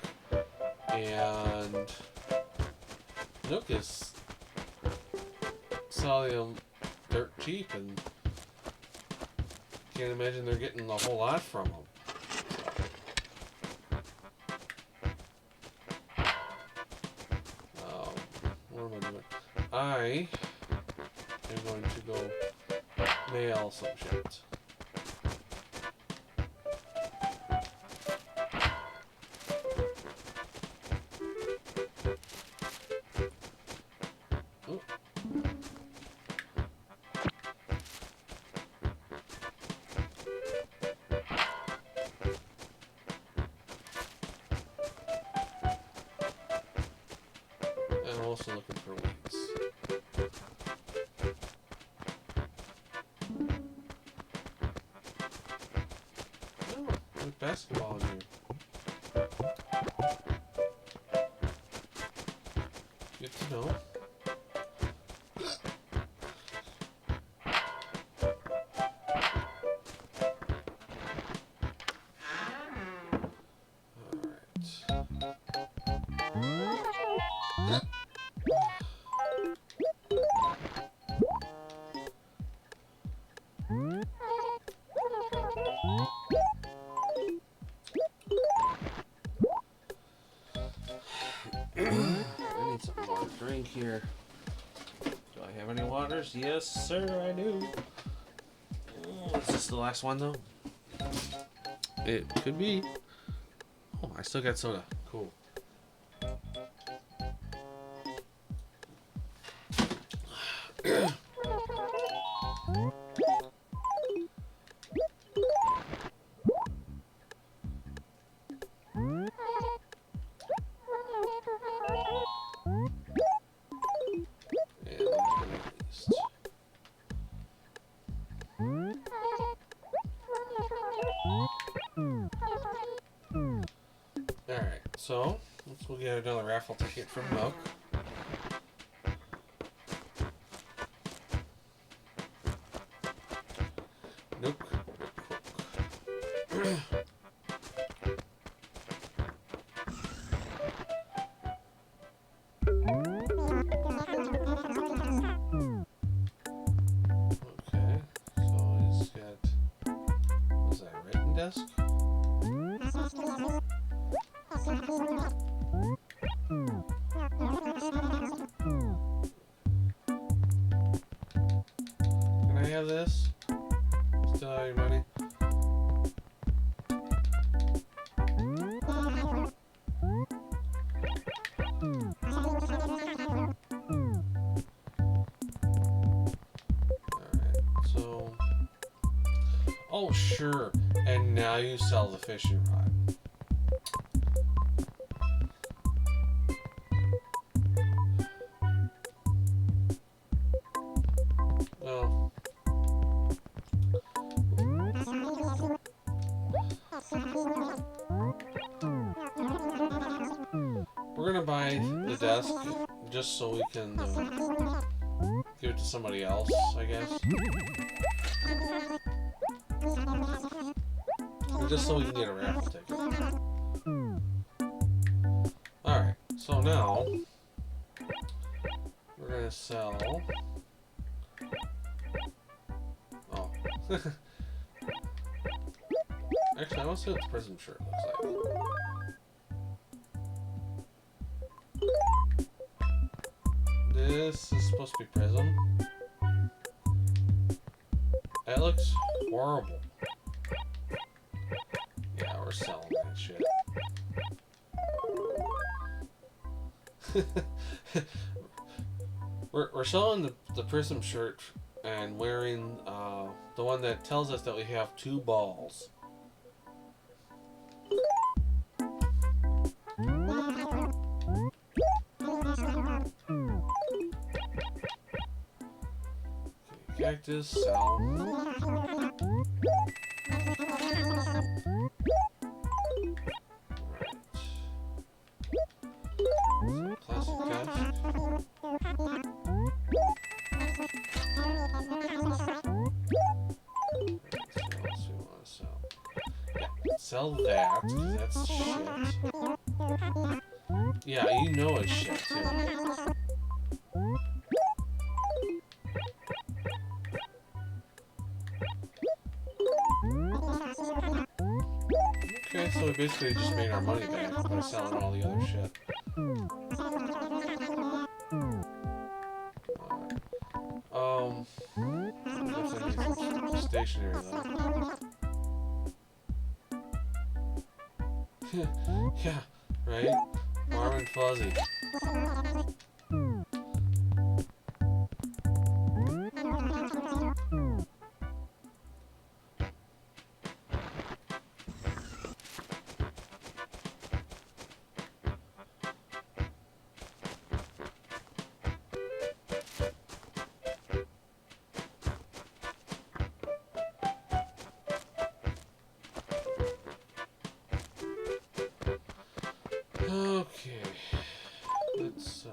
and Nook is selling them dirt cheap, and can't imagine they're getting a whole lot from them. What am I doing? I am going to go mail some shit. Ooh. I'm also looking for weeds. Oh, there's basketball in here. Good to know. I need some more to drink here. Do I have any waters? Yes, sir, I do. Oh, is this the last one, though? It could be. Oh, I still got soda. Cool. So, let's go get another raffle ticket from Nook. Nook. Okay, so he's got, what's that, writing desk? Can I have this? Still out of your money? Alright, so... Oh, sure. And now you sell the fishing rod. Well... We're gonna buy the desk just so we can give it to somebody else, I guess. Or just so we can get a raffle ticket. Alright, so now we're gonna sell. Oh. Actually, I want to see what the prism shirt looks like. This is supposed to be prism. That looks horrible. Yeah, we're selling that shit. we're selling the prism shirt and wearing the one that tells us that we have 2 balls. Cactus, sell. Right. Classic desk. What else do we want to sell? Yeah, sell that, because that's shit. Yeah, you know it's shit, too. Okay, so we basically just made our money back by selling all the other shit. Definitely need some stationery though. Yeah, right? Warm and fuzzy. Okay, let's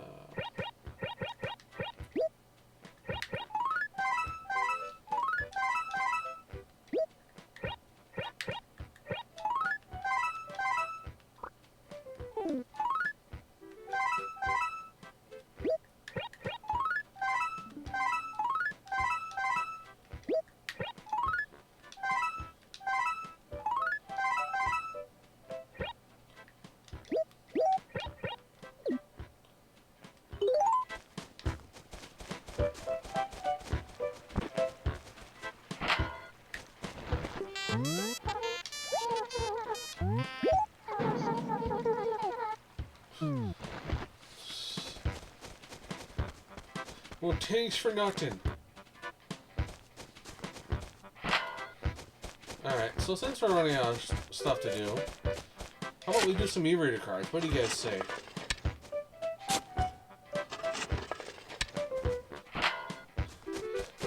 well, thanks for nothing. Alright, so since we're running out of stuff to do, how about we do some e-reader cards? What do you guys say?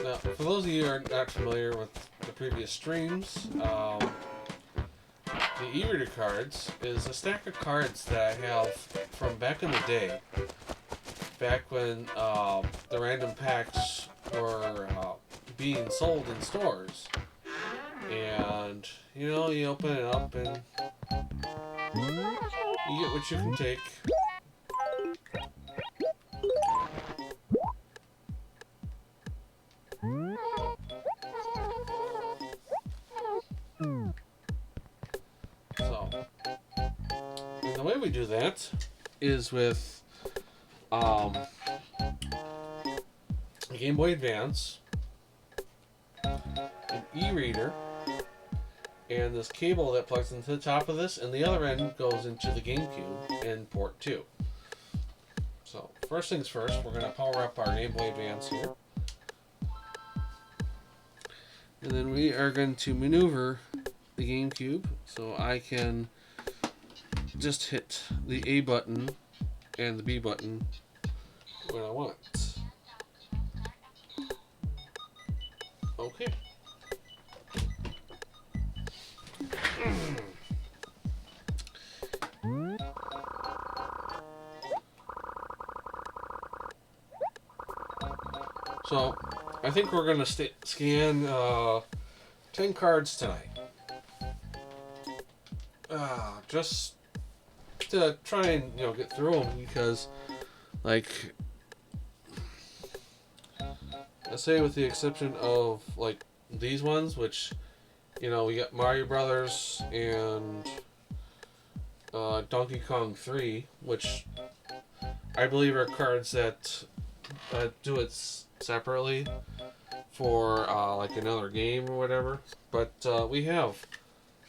Now, for those of you who are not familiar with the previous streams, the e-reader cards is a stack of cards that I have from back in the day. Back when the random packs were being sold in stores. And, you know, you open it up and you get what you can take. So, and the way we do that is with a Game Boy Advance, an e-reader, and this cable that plugs into the top of this, and the other end goes into the Gamecube and port 2. So, first things first, we're going to power up our Game Boy Advance here. And then we are going to maneuver the Gamecube so I can just hit the A button and the B button when I want. Okay. So, I think we're going to scan 10 cards tonight. Just to try and, you know, get through them because, like, I say with the exception of, like, these ones, which, you know, we got Mario Brothers and Donkey Kong 3, which I believe are cards that do it separately for like another game or whatever. But we have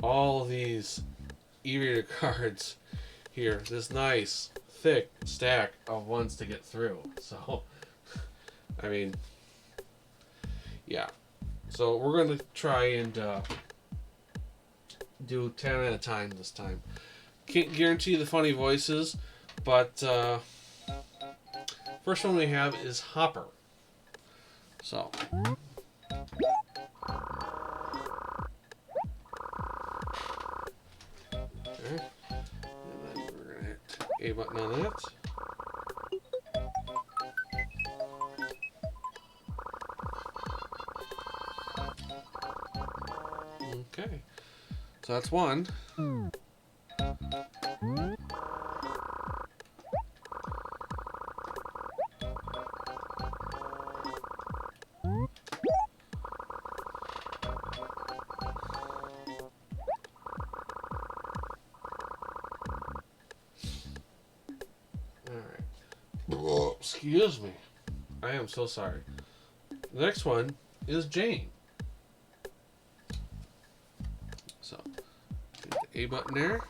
all these e-reader cards here. This nice thick stack of ones to get through. So, I mean, yeah. So we're going to try and do 10 at a time this time. Can't guarantee the funny voices, but first one we have is Hopper. So. Okay. And then we're going to hit A button on that. Okay. So that's one. Alright. Excuse me. I am so sorry. The next one is Jane. So, hit the A button there.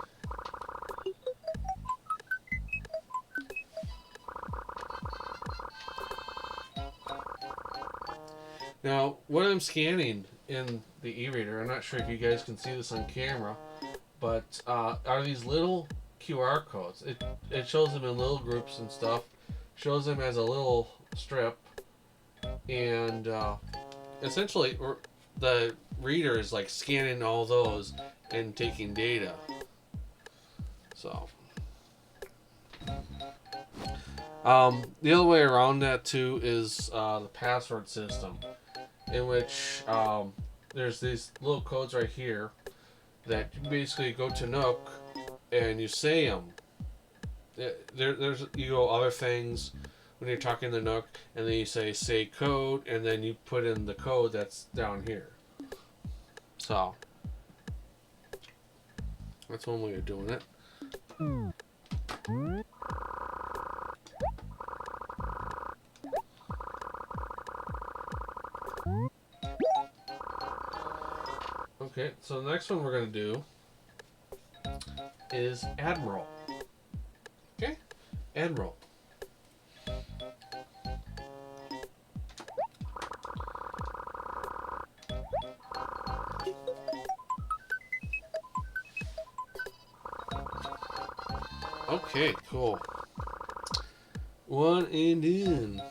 Now, what I'm scanning in the e-reader, I'm not sure if you guys can see this on camera, but are these little QR codes. It shows them in little groups and stuff. Shows them as a little strip, and essentially the reader is like scanning all those and taking data. So the other way around that too is the password system, in which there's these little codes right here that you basically go to Nook and you say them. There's you go other things when you're talking to Nook, and then you say code, and then you put in the code that's down here. So that's one way of doing it. Okay, so the next one we're going to do is Admiral. Okay, Admiral. Okay, cool. One and in.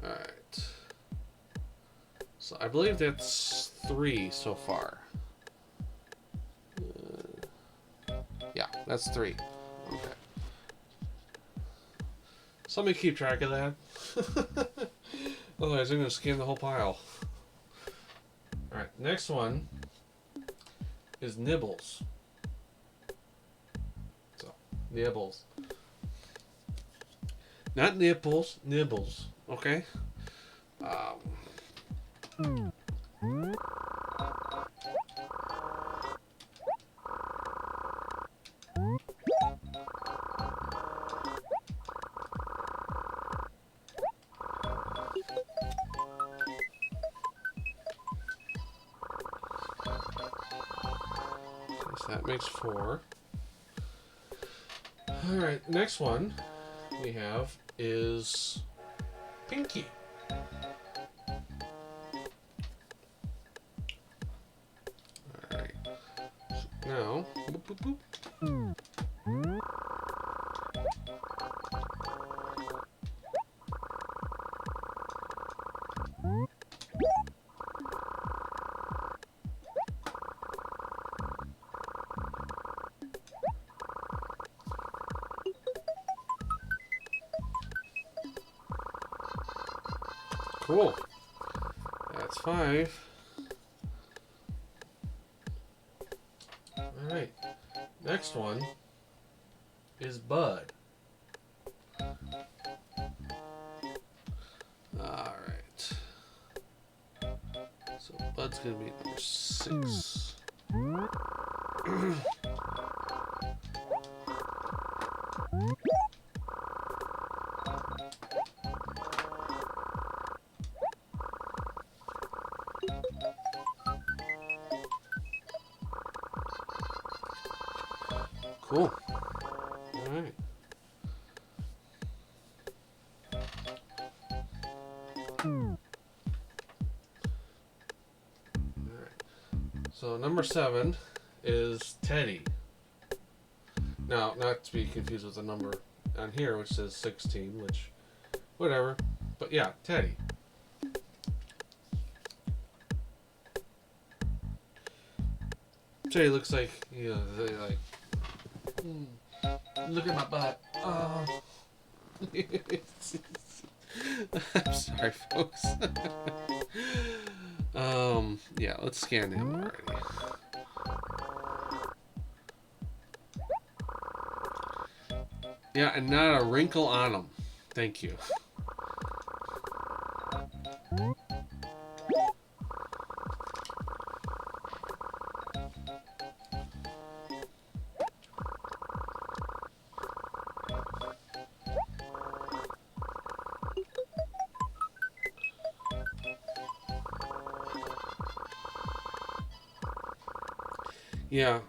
Alright. So I believe that's 3 so far. That's 3. Okay. Somebody keep track of that. Otherwise, I'm going to scan the whole pile. Alright, next one is nibbles. So, nibbles. Not nipples, nibbles. Okay? So that makes 4. Alright, next one we have is Pinky. Alright. Now, boop, boop, boop. Cool. That's 5. Alright. Next one is Bud. Alright. So Bud's going to be number 6. Cool. Alright. So number 7 is Teddy. Now, not to be confused with the number on here, which says 16, which, whatever. But yeah, Teddy. Teddy looks like, you know, like, look at my butt. Oh. I'm sorry, folks. Yeah, let's scan him already. Yeah, and not a wrinkle on him. Thank you. Yeah,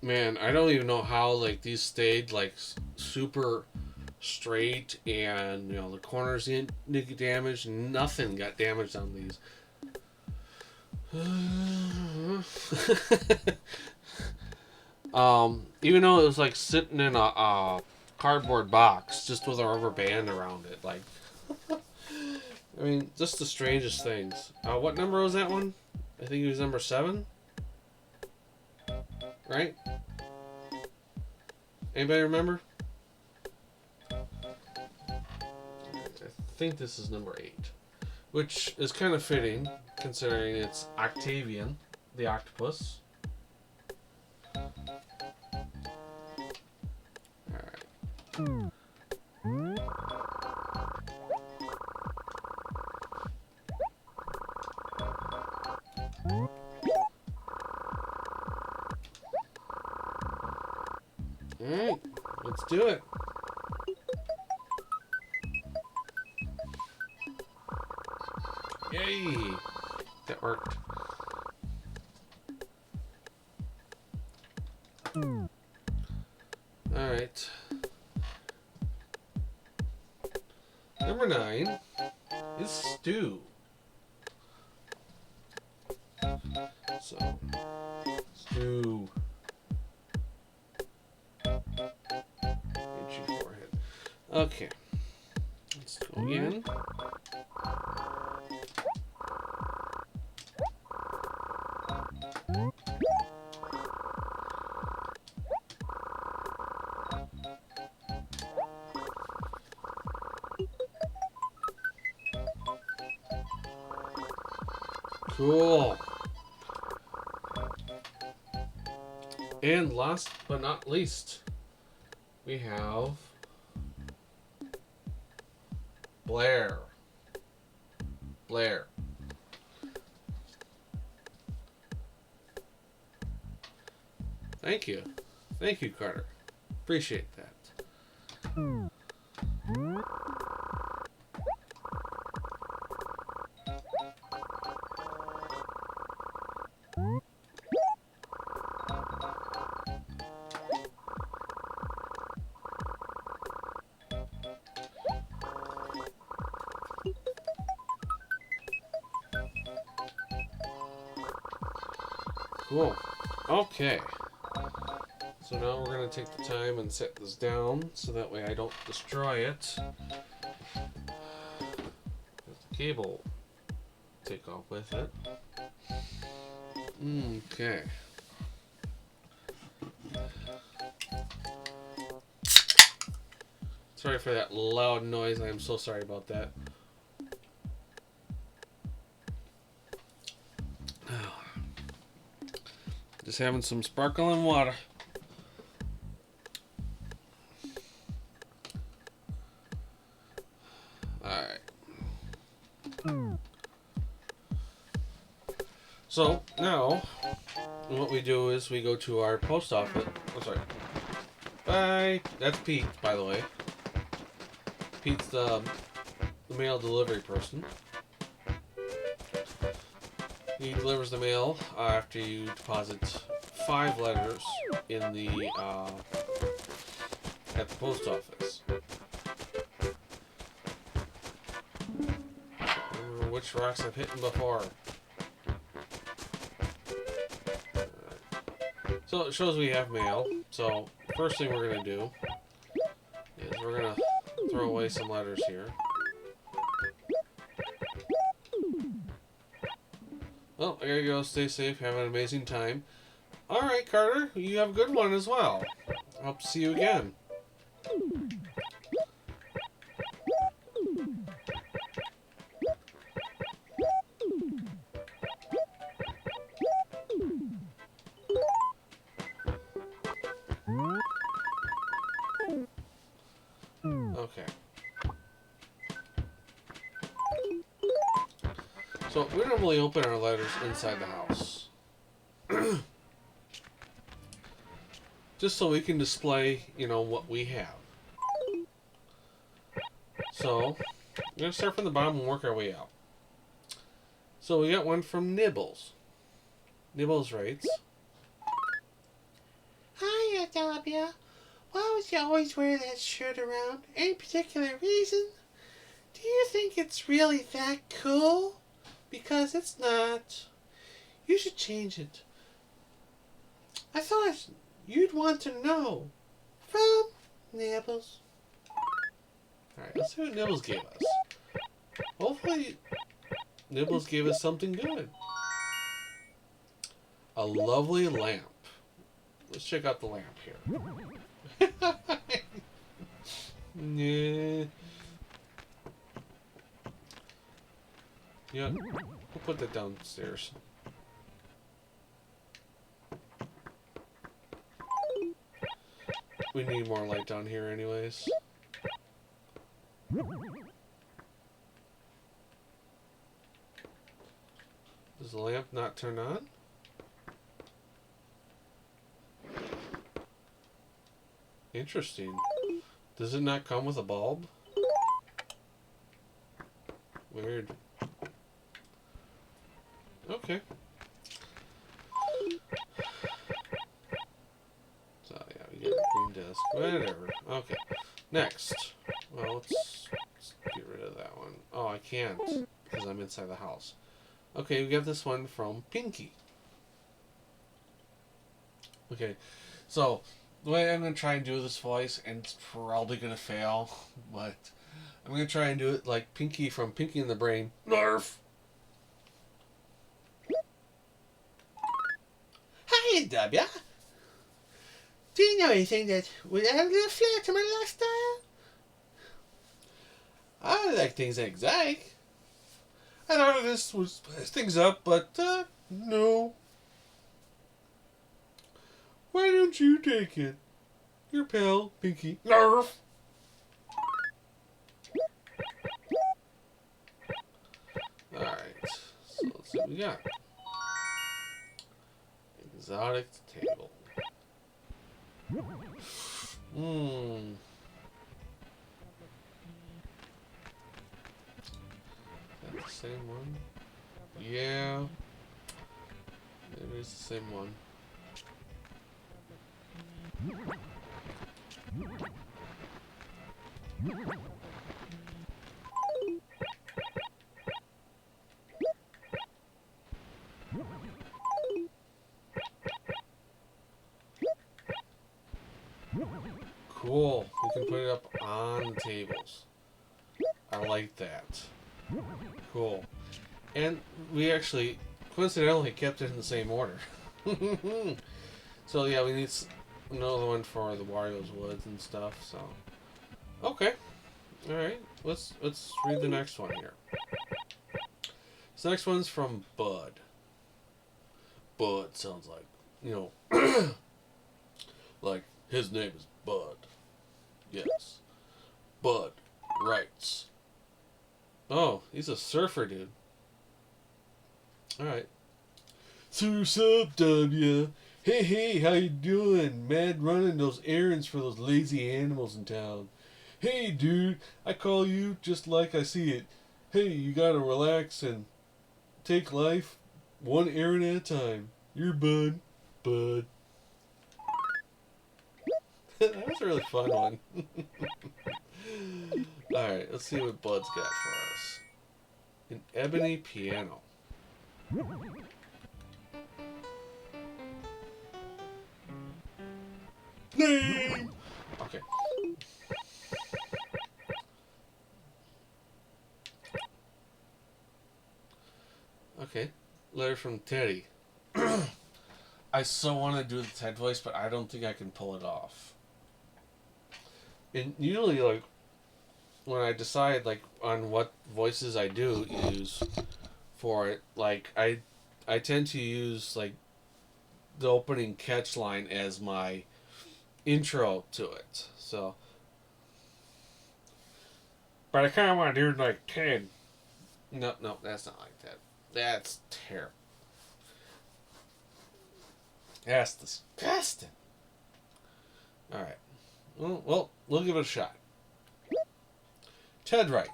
man, I don't even know how, like, these stayed, like, super straight, and, you know, the corners didn't get damaged, nothing got damaged on these. Even though it was, like, sitting in a cardboard box, just with a rubber band around it, like, I mean, just the strangest things. What number was that one? I think it was number 7? Right? Anybody remember? I think this is number 8. Which is kind of fitting, considering it's Octavian, the octopus. Alright. Alright, let's do it. Yay! That worked. Alright. Number 9 is Stew. So, Stew. Itchy forehead. Okay. Let's go again. Cool. And last but not least, we have Blair. Blair. Thank you. Thank you, Carter. Appreciate that. Cool. Okay. So now we're going to take the time and set this down so that way I don't destroy it. The cable take off with it. Okay. Sorry for that loud noise. I am so sorry about that. Just having some sparkling water. Alright. So, now, what we do is we go to our post office. Oh, sorry. Bye. That's Pete, by the way. Pete's the mail delivery person. He delivers the mail after you deposit 5 letters in the at the post office. I don't remember which rocks I've hit before. So it shows we have mail. So first thing we're gonna do is we're gonna throw away some letters here. Well, I gotta go. Stay safe. Have an amazing time. Alright, Carter. You have a good one as well. Hope to see you again. Okay. So, we normally open our letters inside the house. Just so we can display, you know, what we have. So, we're going to start from the bottom and work our way out. So, we got one from Nibbles. Nibbles writes, Hiya, Dabia. Why would you always wear that shirt around? Any particular reason? Do you think it's really that cool? Because it's not. You should change it. I thought you'd want to know. From Nibbles. alright, let's see what Nibbles gave us. Hopefully, Nibbles gave us something good. A lovely lamp. Let's check out the lamp here. Yeah. Yeah, we'll put that downstairs. We need more light down here anyways. Does the lamp not turn on? Interesting. Does it not come with a bulb? Weird. Okay. So yeah, we get a green desk. Whatever. Okay. Next. Well, let's get rid of that one. Oh, I can't because I'm inside the house. Okay, we got this one from Pinky. Okay, so the way I'm gonna try and do this voice, and it's probably gonna fail, but I'm gonna try and do it like Pinky from Pinky and the Brain. Nerf. Hiya, Dabia. Do you know anything that would add a little flair to my lifestyle? I like things exotic. I thought this would spice things up, but no. Why don't you take it? Your pal, Pinky. Nerf! Alright, so let's see what we got. Exotic table. Mmm. Is that the same one? Yeah. It is the same one. Cool. We can put it up on tables. I like that. Cool. And we actually, coincidentally, kept it in the same order. So yeah, we need another one for the Wario's Woods and stuff. So, okay, all right. Let's read the next one here. This next one's from Bud. Bud sounds like, you know, like his name is Bud. Yes, Bud writes. Oh, he's a surfer dude. All right. So what's up, W? Hey, how you doing? Mad running those errands for those lazy animals in town. Hey, dude, I call you just like I see it. Hey, you gotta relax and take life one errand at a time. You're Bud. Bud. That was a really fun one. Alright, let's see what Bud's got for us. An ebony piano. Name! Okay. Okay. Letter from Teddy. I so want to do the Ted voice, but I don't think I can pull it off. And usually, like, when I decide, like, on what voices I do use for it, like, I tend to use, like, the opening catch line as my intro to it. So, but I kind of want to do it like Ted. No, that's not like that. That's terrible. That's disgusting. Alright. Well, we'll give it a shot. Ted writes,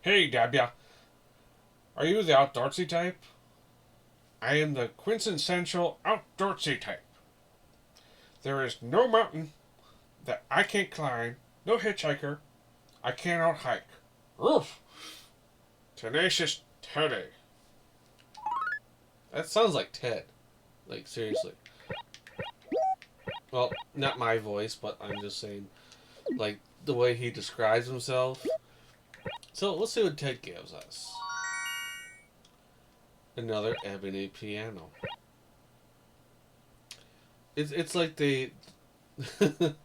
Hey, W. Are you the outdoorsy type? I am the quintessential outdoorsy type. There is no mountain that I can't climb, no hitchhiker I cannot hike. Oof! Tenacious Teddy. That sounds like Ted. Like, seriously. Well, not my voice, but I'm just saying, like, the way he describes himself. So, let's see what Ted gives us. Another ebony piano. It's like they... it's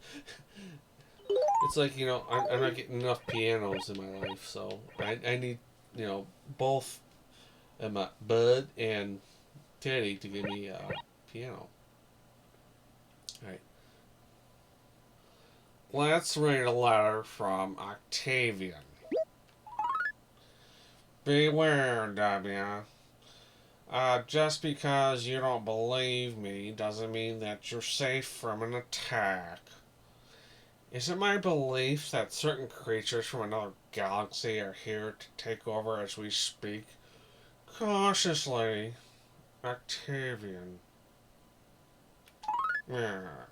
like, you know, I'm not getting enough pianos in my life, so I need, you know, both Bud and Teddy to give me a piano. Alright. Let's read a letter from Octavian. Beware, W. Just because you don't believe me doesn't mean that you're safe from an attack. Is it my belief that certain creatures from another galaxy are here to take over as we speak? Cautiously, Octavian. Alright,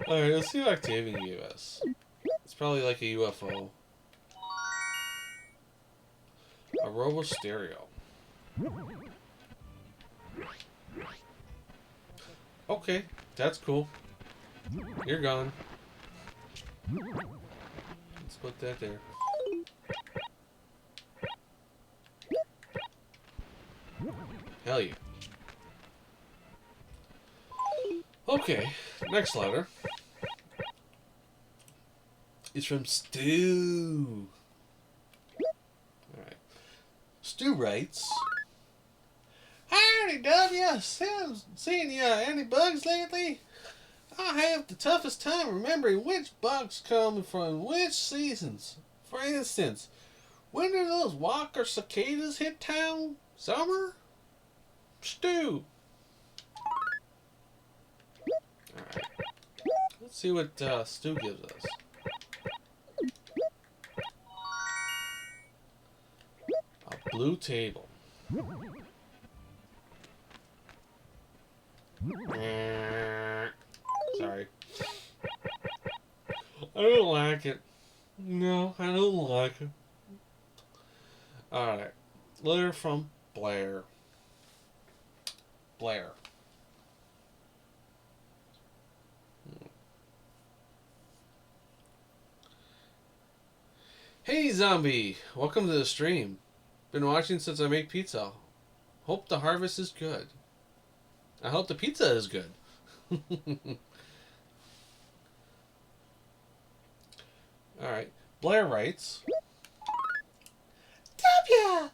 let's see what Octavian gave us. It's probably like a UFO. A robo stereo. Okay, that's cool. You're gone. Let's put that there. Hell yeah. Okay, next letter is from Stu. Stu writes, "Howdy, W. Seen you any bugs lately? I have the toughest time remembering which bugs come from which seasons. For instance, when do those walker cicadas hit town? Summer? Stu." Alright. Let's see what Stu gives us. A blue table. Sorry. I don't like it. No, I don't like it. Alright. Letter from Blair. Blair. Hey zombie! Welcome to the stream. Been watching since I make pizza. Hope the harvest is good. I hope the pizza is good. Alright. Blair writes, W!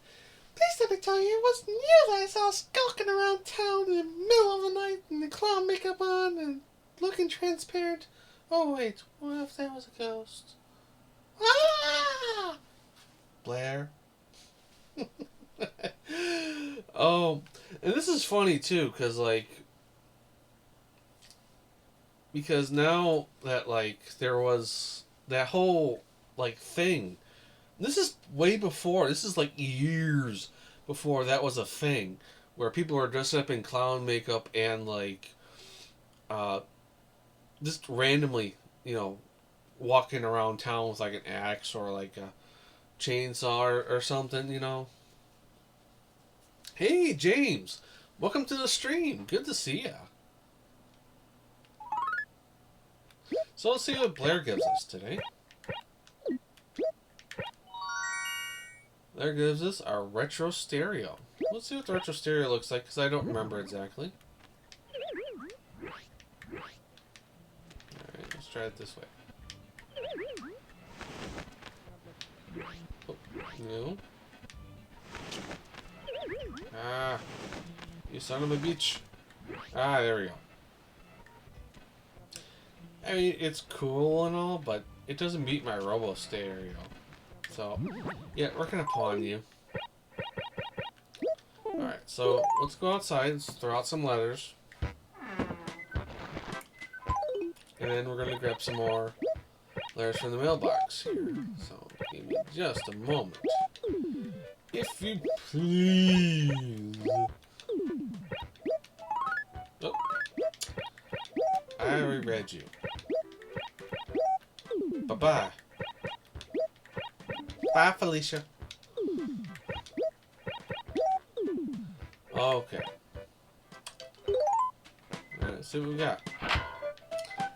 Please let me tell you, it wasn't you that I saw skulking around town in the middle of the night and the clown makeup on and looking transparent. Oh wait, what if that was a ghost? Ah! Blair. Oh, and this is funny too, because now that there was that whole thing. This is way before. This is years before that was a thing, where people were dressed up in clown makeup and just randomly, walking around town with an axe or a chainsaw or something. Hey James, welcome to the stream. Good to see ya. So let's see what Blair gives us today. Blair gives us our retro stereo. Let's see what the retro stereo looks like, because I don't remember exactly. Alright, let's try it this way. Oh, no. Ah, you son of a bitch. Ah, there we go. I mean, it's cool and all, but it doesn't beat my Robo Stereo. So, yeah, we're gonna pawn you. Alright, so let's go outside, let's throw out some letters. And then we're gonna grab some more letters from the mailbox here. So, give me just a moment. If you please. Oh. I already read you. Bye-bye. Bye, Felicia. Okay. Alright, see what we got.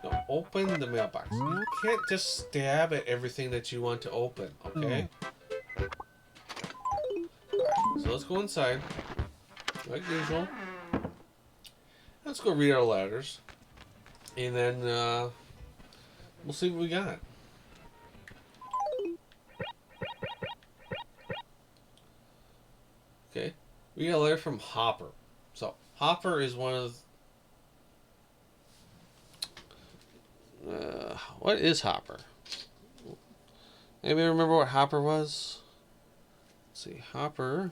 Now, open the mailbox. You can't just stab at everything that you want to open, okay? Alright, so let's go inside. Like usual. Let's go read our letters. And then, we'll see what we got. Okay. We got a letter from Hopper. So, Hopper is one of... what is Hopper? Anybody remember what Hopper was? Let's see. Hopper...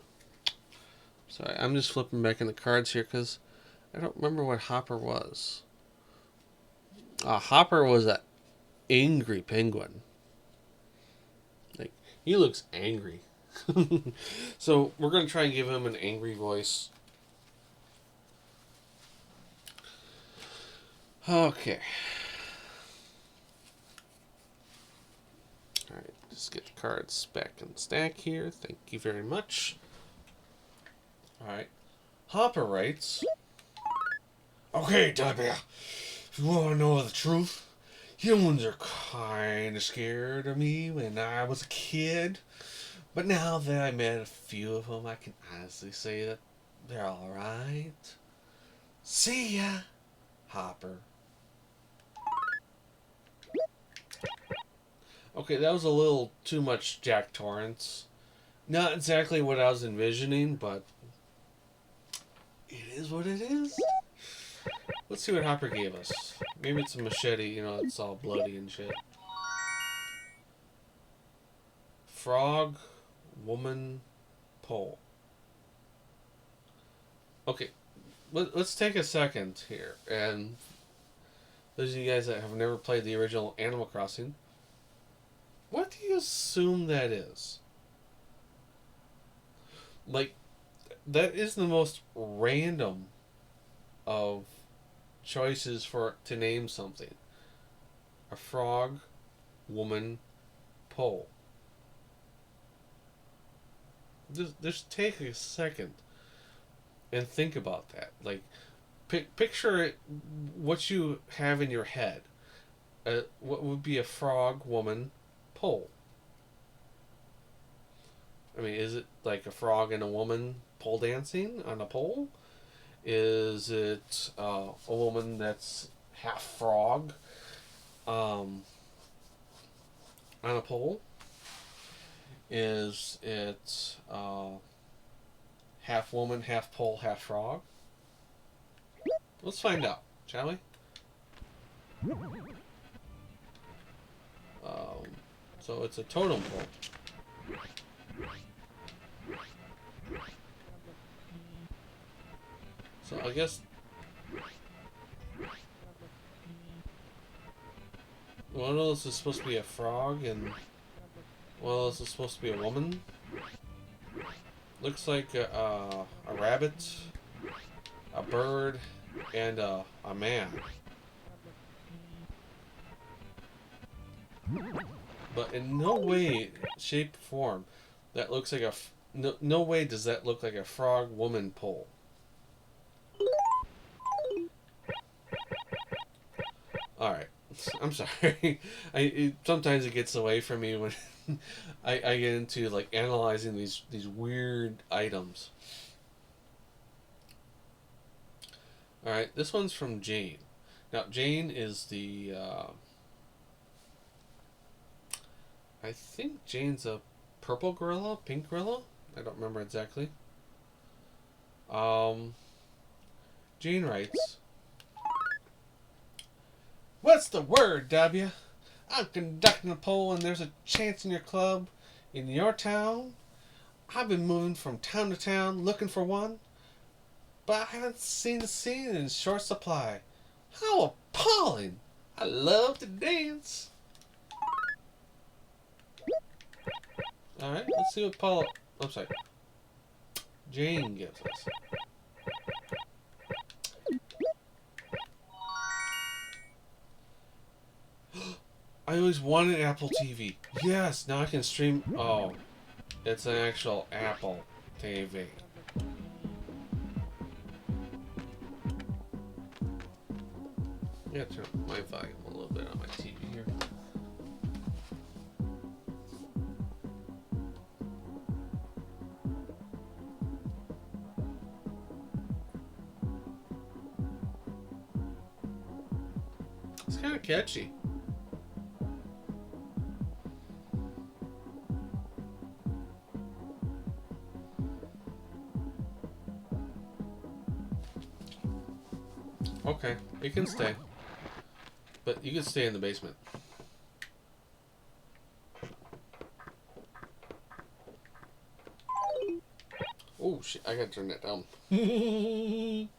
Sorry, I'm just flipping back in the cards here because I don't remember what Hopper was. Hopper was an angry penguin. He looks angry. So we're going to try and give him an angry voice. Okay. Alright, just get the cards back in the stack here. Thank you very much. Alright. Hopper writes, "Okay, W, if you want to know the truth, humans are kind of scared of me when I was a kid. But now that I met a few of them, I can honestly say that they're alright. See ya, Hopper." Okay, that was a little too much Jack Torrance. Not exactly what I was envisioning, but it is what it is. Let's see what Hopper gave us. Maybe it's a machete, you know, it's all bloody and shit. Frog, woman, pole. Okay, let's take a second here. And those of you guys that have never played the original Animal Crossing, what do you assume that is? Like, that is the most random of choices for to name something. A frog, woman, pole. Just take a second and think about that. Like, picture it, what you have in your head. What would be a frog, woman, pole? I mean, is it like a frog and a woman pole dancing on a pole? Is it a woman that's half frog on a pole? Is it half woman, half pole, half frog? Let's find out, shall we? Um, so it's a totem pole. So I guess one of those is supposed to be a frog and one of those is supposed to be a woman. Looks like a rabbit, a bird, and a man. But in no way, shape, form, that looks like a. No way does that look like a frog woman pole. Alright. I'm sorry. Sometimes it gets away from me when I get into like analyzing these weird items. Alright, this one's from Jane. Now Jane is the I think Jane's a purple gorilla, pink gorilla? I don't remember exactly. Jane writes, "What's the word, W? I'm conducting a poll and there's a chance in your club, in your town. I've been moving from town to town looking for one, but I haven't seen the scene in short supply. How appalling! I love to dance." Alright, let's see what Jane gives us. I always wanted Apple TV. Yes, now I can stream. Oh, it's an actual Apple TV. I'm gonna turn my volume a little bit on my TV here. It's kind of catchy. Okay, you can stay. But you can stay in the basement. Oh shit, I gotta turn that down. Okay.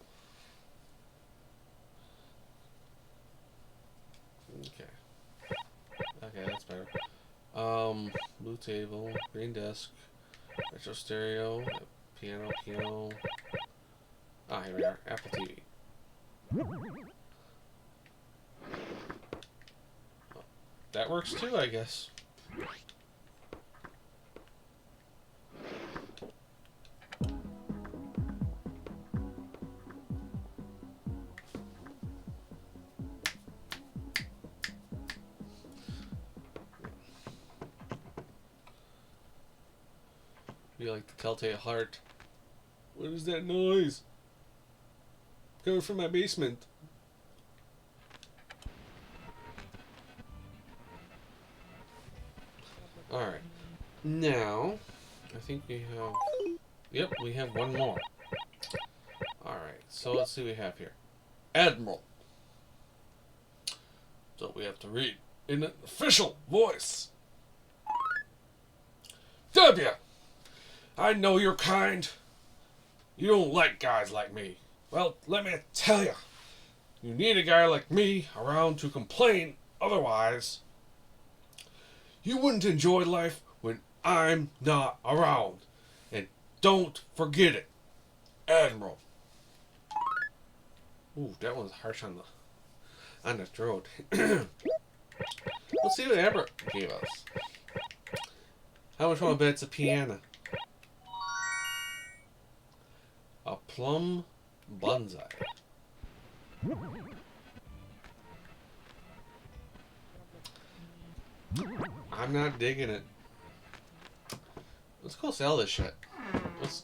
Okay, that's better. Blue table, green desk, retro stereo, piano. Ah, here we are. Apple TV. That works too, I guess. Be like the telltale heart. What is that noise? Coming from my basement. Alright. Now, I think we have... Yep, we have one more. Alright, so let's see what we have here. Admiral. So we have to read in an official voice. W! I know you're kind. You don't like guys like me. Well, let me tell you. You need a guy like me around to complain. Otherwise, you wouldn't enjoy life when I'm not around. And don't forget it, Admiral. Ooh, that one's harsh on the throat. Let's see what Amber gave us. How much want to bet it's a piano? A plum bonsai. I'm not digging it. Let's go sell this shit.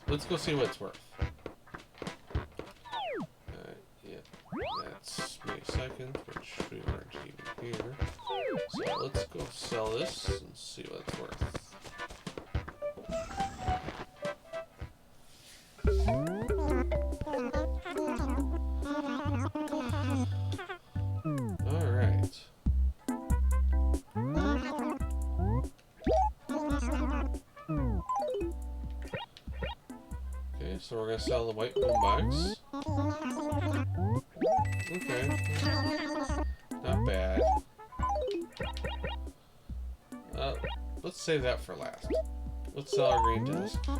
Let's go see what it's worth. Yeah, that's May 2nd, which we aren't even here. So let's go sell this and see what it's worth. Alright. Okay, so we're gonna sell the white boombox. Okay. Not bad. Let's save that for last. Let's sell our green disc. Ooh,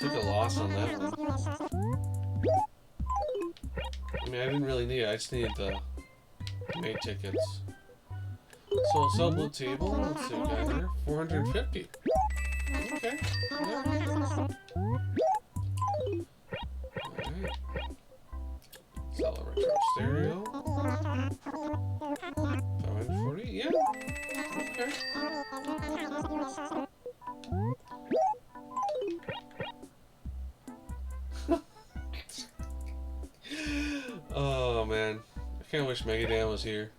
took a loss on that one. I mean, I didn't really need it. I just needed the May tickets. So, sell blue table. Let's see what we got here. 450. Okay. Yeah. Alright. Sell a retro stereo. 540. Yeah. Okay. Oh man, I kind of wish Megadan was here.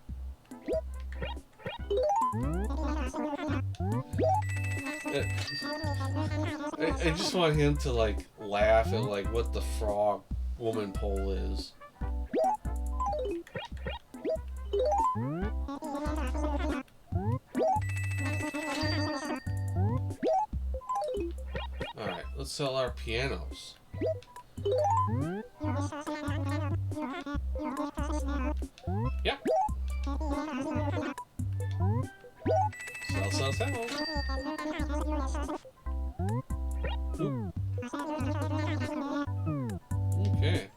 I just want him to like laugh at like what the frog woman pole is. Alright, let's sell our pianos. Yep. Sell. Ooh. Okay.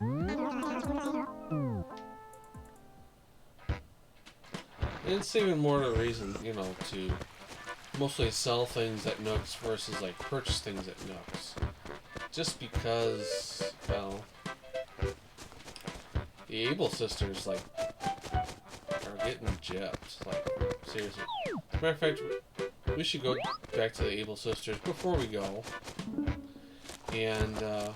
And it's even more of a reason, you know, to mostly sell things at Nooks versus like purchase things at Nooks. Just because, well, the Able sisters like are getting gypped. Like, seriously. As a matter of fact, we should go back to the Able sisters before we go. And I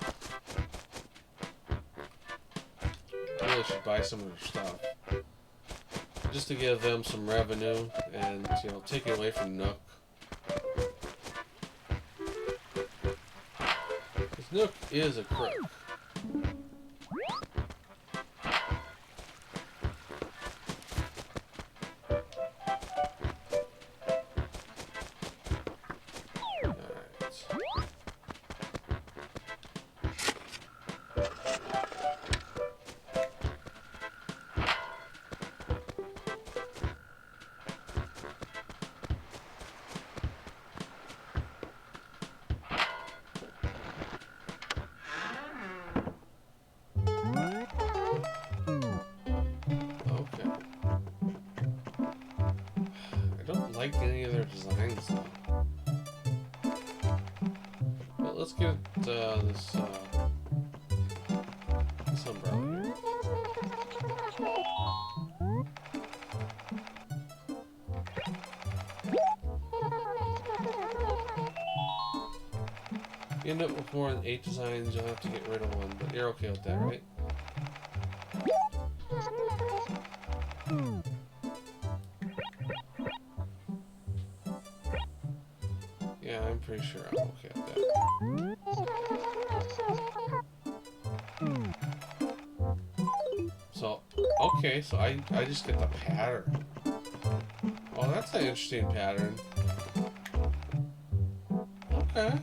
really should buy some of their stuff. Just to give them some revenue and, you know, take it away from Nook. Because Nook is a crook. Like any of their designs though. But let's get this umbrella here. You end up with more than 8 designs, you'll have to get rid of one, but you're okay with that, right? I'm pretty sure I'm okay with that. So, okay, so I just get the pattern. Oh, that's an interesting pattern. Okay.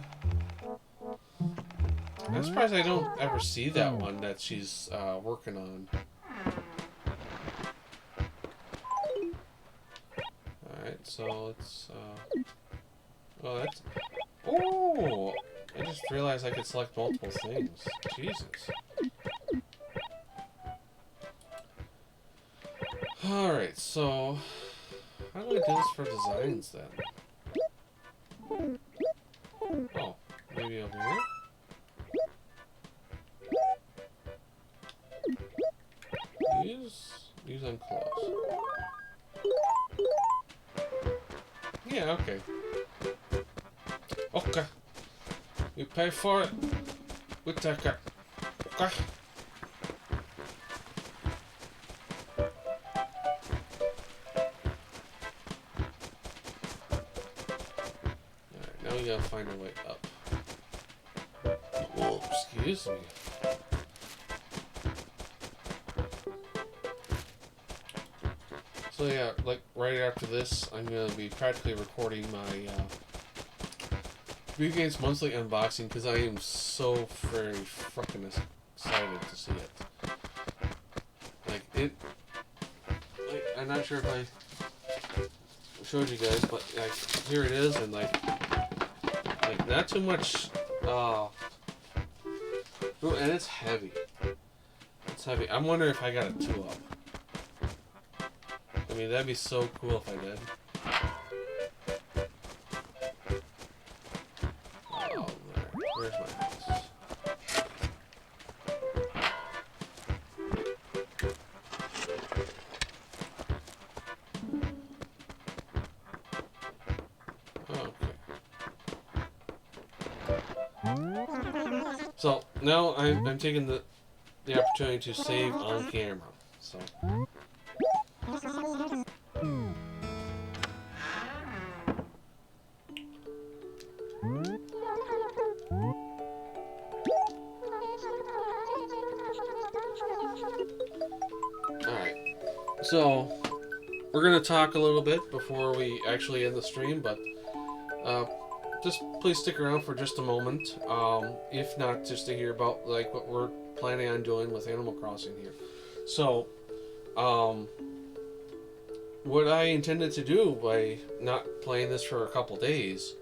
I'm surprised I don't ever see that one that she's working on. Alright, so let's... oh, that's... Oh! I just realized I could select multiple things. Jesus. Alright, so... how do I do this for designs, then? Oh, maybe over here? Use unclose. Yeah, okay. Okay. You pay for it. We take it. Okay. Alright, now we gotta find our way up. Whoa, excuse me. So yeah, like right after this, I'm gonna be practically recording my Video Games Monthly unboxing because I am so very fucking excited to see it. Like it, like, I'm not sure if I showed you guys, but like here it is, and like not too much. And it's heavy. It's heavy. I'm wondering if I got a 2-up. I mean, that'd be so cool if I did. Oh, there. Where's my mouse? Okay. So, now I'm taking the opportunity to save on camera. So... Alright, so we're going to talk a little bit before we actually end the stream, but just please stick around for just a moment, if not just to hear about like what we're planning on doing with Animal Crossing here. So, what I intended to do by not playing this for a couple days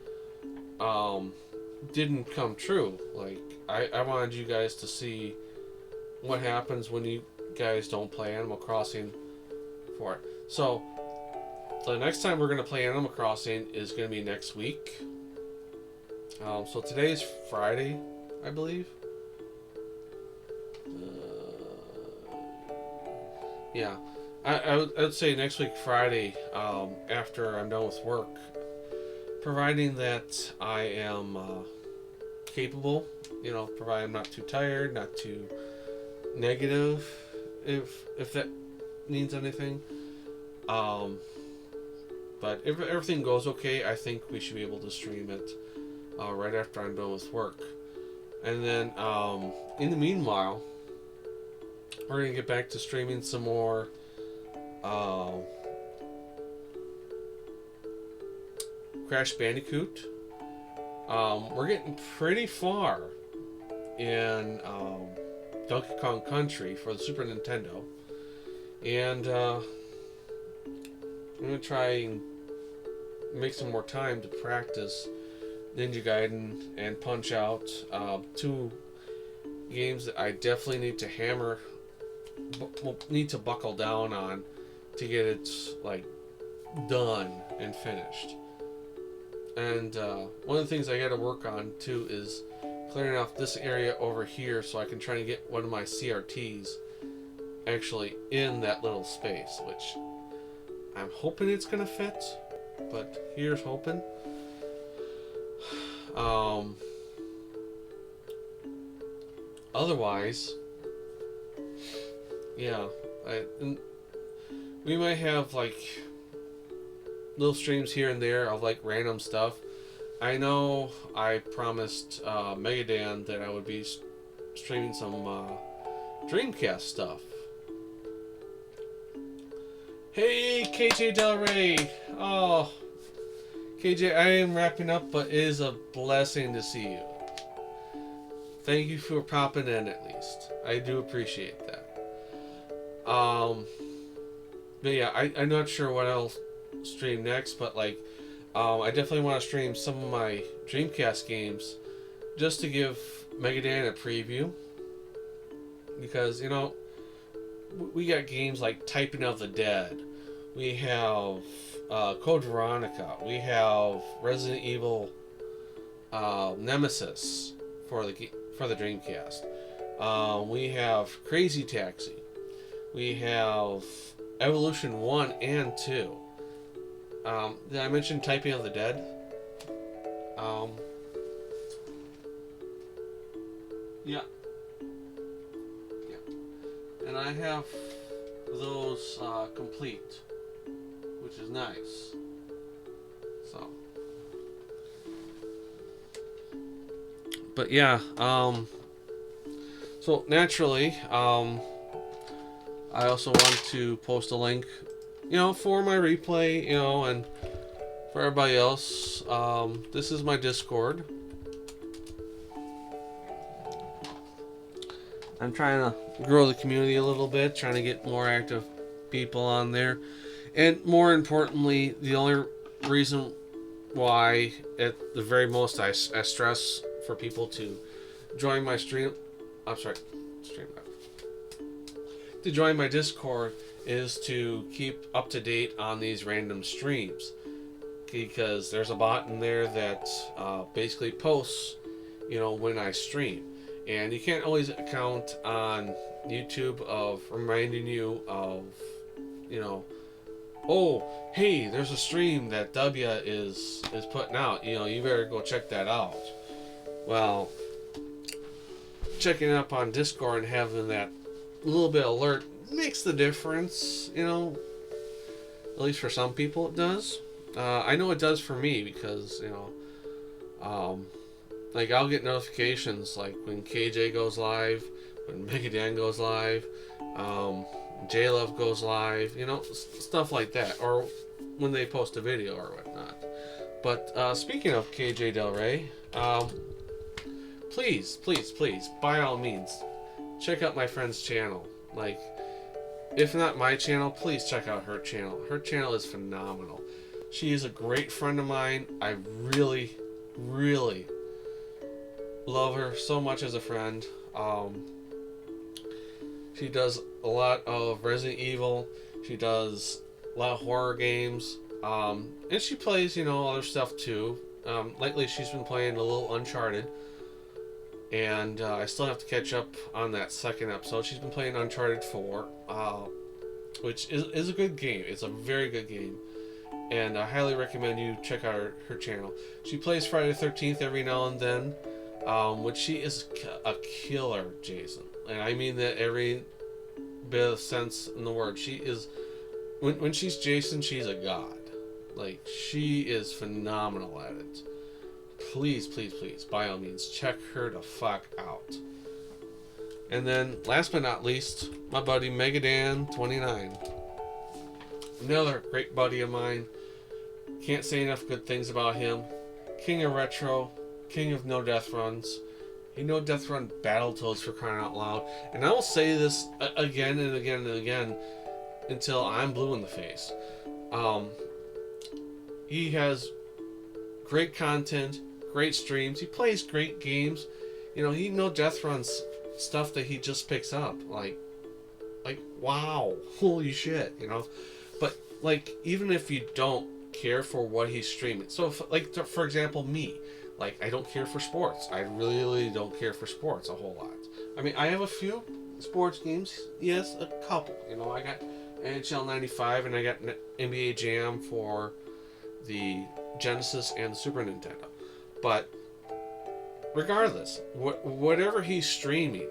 didn't come true. Like, I wanted you guys to see what happens when you guys don't play Animal Crossing for it. So, the next time we're going to play Animal Crossing is going to be next week. So today is Friday, I believe. Yeah. I would say next week Friday, after I'm done with work, providing that I am capable, you know, provided I'm not too tired, not too negative, if that means anything. But if everything goes okay, I think we should be able to stream it right after I'm done with work. And then in the meanwhile, we're gonna get back to streaming some more Crash Bandicoot. We're getting pretty far in Donkey Kong Country for the Super Nintendo, and I'm gonna try and make some more time to practice Ninja Gaiden and Punch Out, two games that I definitely need to hammer, need to buckle down on to get it like done and finished. And one of the things I got to work on too is clearing off this area over here so I can try and get one of my CRTs actually in that little space, which I'm hoping it's gonna fit, but here's hoping. Otherwise, yeah, we might have like little streams here and there of like random stuff, I know I promised Megadan that I would be streaming some Dreamcast stuff. Hey, KJ Del Rey! Oh, KJ, I am wrapping up, but it is a blessing to see you. Thank you for popping in at least. I do appreciate that. But yeah, I'm not sure what I'll stream next, but like, I definitely want to stream some of my Dreamcast games just to give Megadan a preview. Because, you know, we got games like Typing of the Dead. We have Code Veronica. We have Resident Evil Nemesis for the Dreamcast. We have Crazy Taxi. We have Evolution 1 and 2. Did I mention Typing of the Dead? Yeah. And I have those complete, which is nice. But yeah, so naturally, I also want to post a link, you know, for my replay, you know, and for everybody else. This is my Discord. I'm trying to grow the community a little bit, trying to get more active people on there. And more importantly, the only reason why, at the very most, I stress for people to join my to join my Discord is to keep up to date on these random streams. Because there's a bot in there that basically posts, you know, when I stream. And you can't always count on YouTube of reminding you of, you know, oh, hey, there's a stream that W is putting out. You know, you better go check that out. Well, checking up on Discord and having that little bit alert makes the difference, you know. At least for some people it does. I know it does for me because, you know, like I'll get notifications like when KJ goes live, when Megadan goes live, J-Love goes live, you know, stuff like that, or when they post a video or whatnot. But speaking of KJ Del Rey, please, by all means, check out my friend's channel. Like, if not my channel, please check out her channel. Her channel is phenomenal. She is a great friend of mine. I really, really love her so much as a friend. She does a lot of Resident Evil. She does a lot of horror games. And she plays, you know, other stuff too. Lately she's been playing a little Uncharted. And I still have to catch up on that second episode. She's been playing Uncharted 4, which is a good game. It's a very good game. And I highly recommend you check out her channel. She plays Friday the 13th every now and then, which she is a killer, Jason. And I mean that every bit of sense in the word. She is, when she's Jason, she's a god. Like, she is phenomenal at it. Please, by all means, check her the fuck out. And then, last but not least, my buddy Megadan29. Another great buddy of mine. Can't say enough good things about him. King of Retro, king of no death runs. He no death run Battletoads, for crying out loud. And I will say this again and again and again until I'm blue in the face. He has great content, great streams. He plays great games. You know, he no death runs stuff that he just picks up. Like wow, holy shit, you know. But like, even if you don't care for what he's streaming, so if, like, for example, me, like, I don't care for sports. I really don't care for sports a whole lot. I mean, I have a few sports games, yes, a couple. You know, I got NHL 95 and I got NBA Jam for the Genesis and the Super Nintendo. But regardless, whatever he's streaming,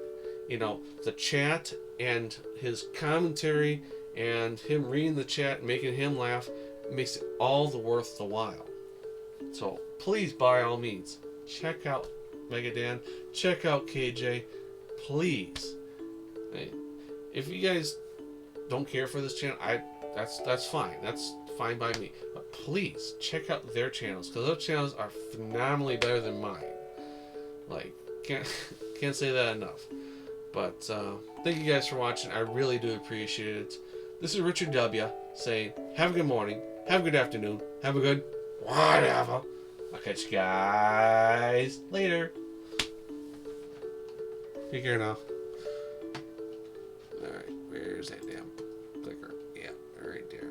you know, the chat and his commentary and him reading the chat and making him laugh makes it all the worth the while. So please, by all means, check out Megadan, check out KJ, please. Hey, if you guys don't care for this channel, that's fine. That's fine by me. But please check out their channels, because those channels are phenomenally better than mine. Like, can't say that enough. But thank you guys for watching. I really do appreciate it. This is Richard W. saying, have a good morning, have a good afternoon, have a good whatever. I'll catch you guys later. Take care now. Alright, where's that damn clicker? Yeah, right there.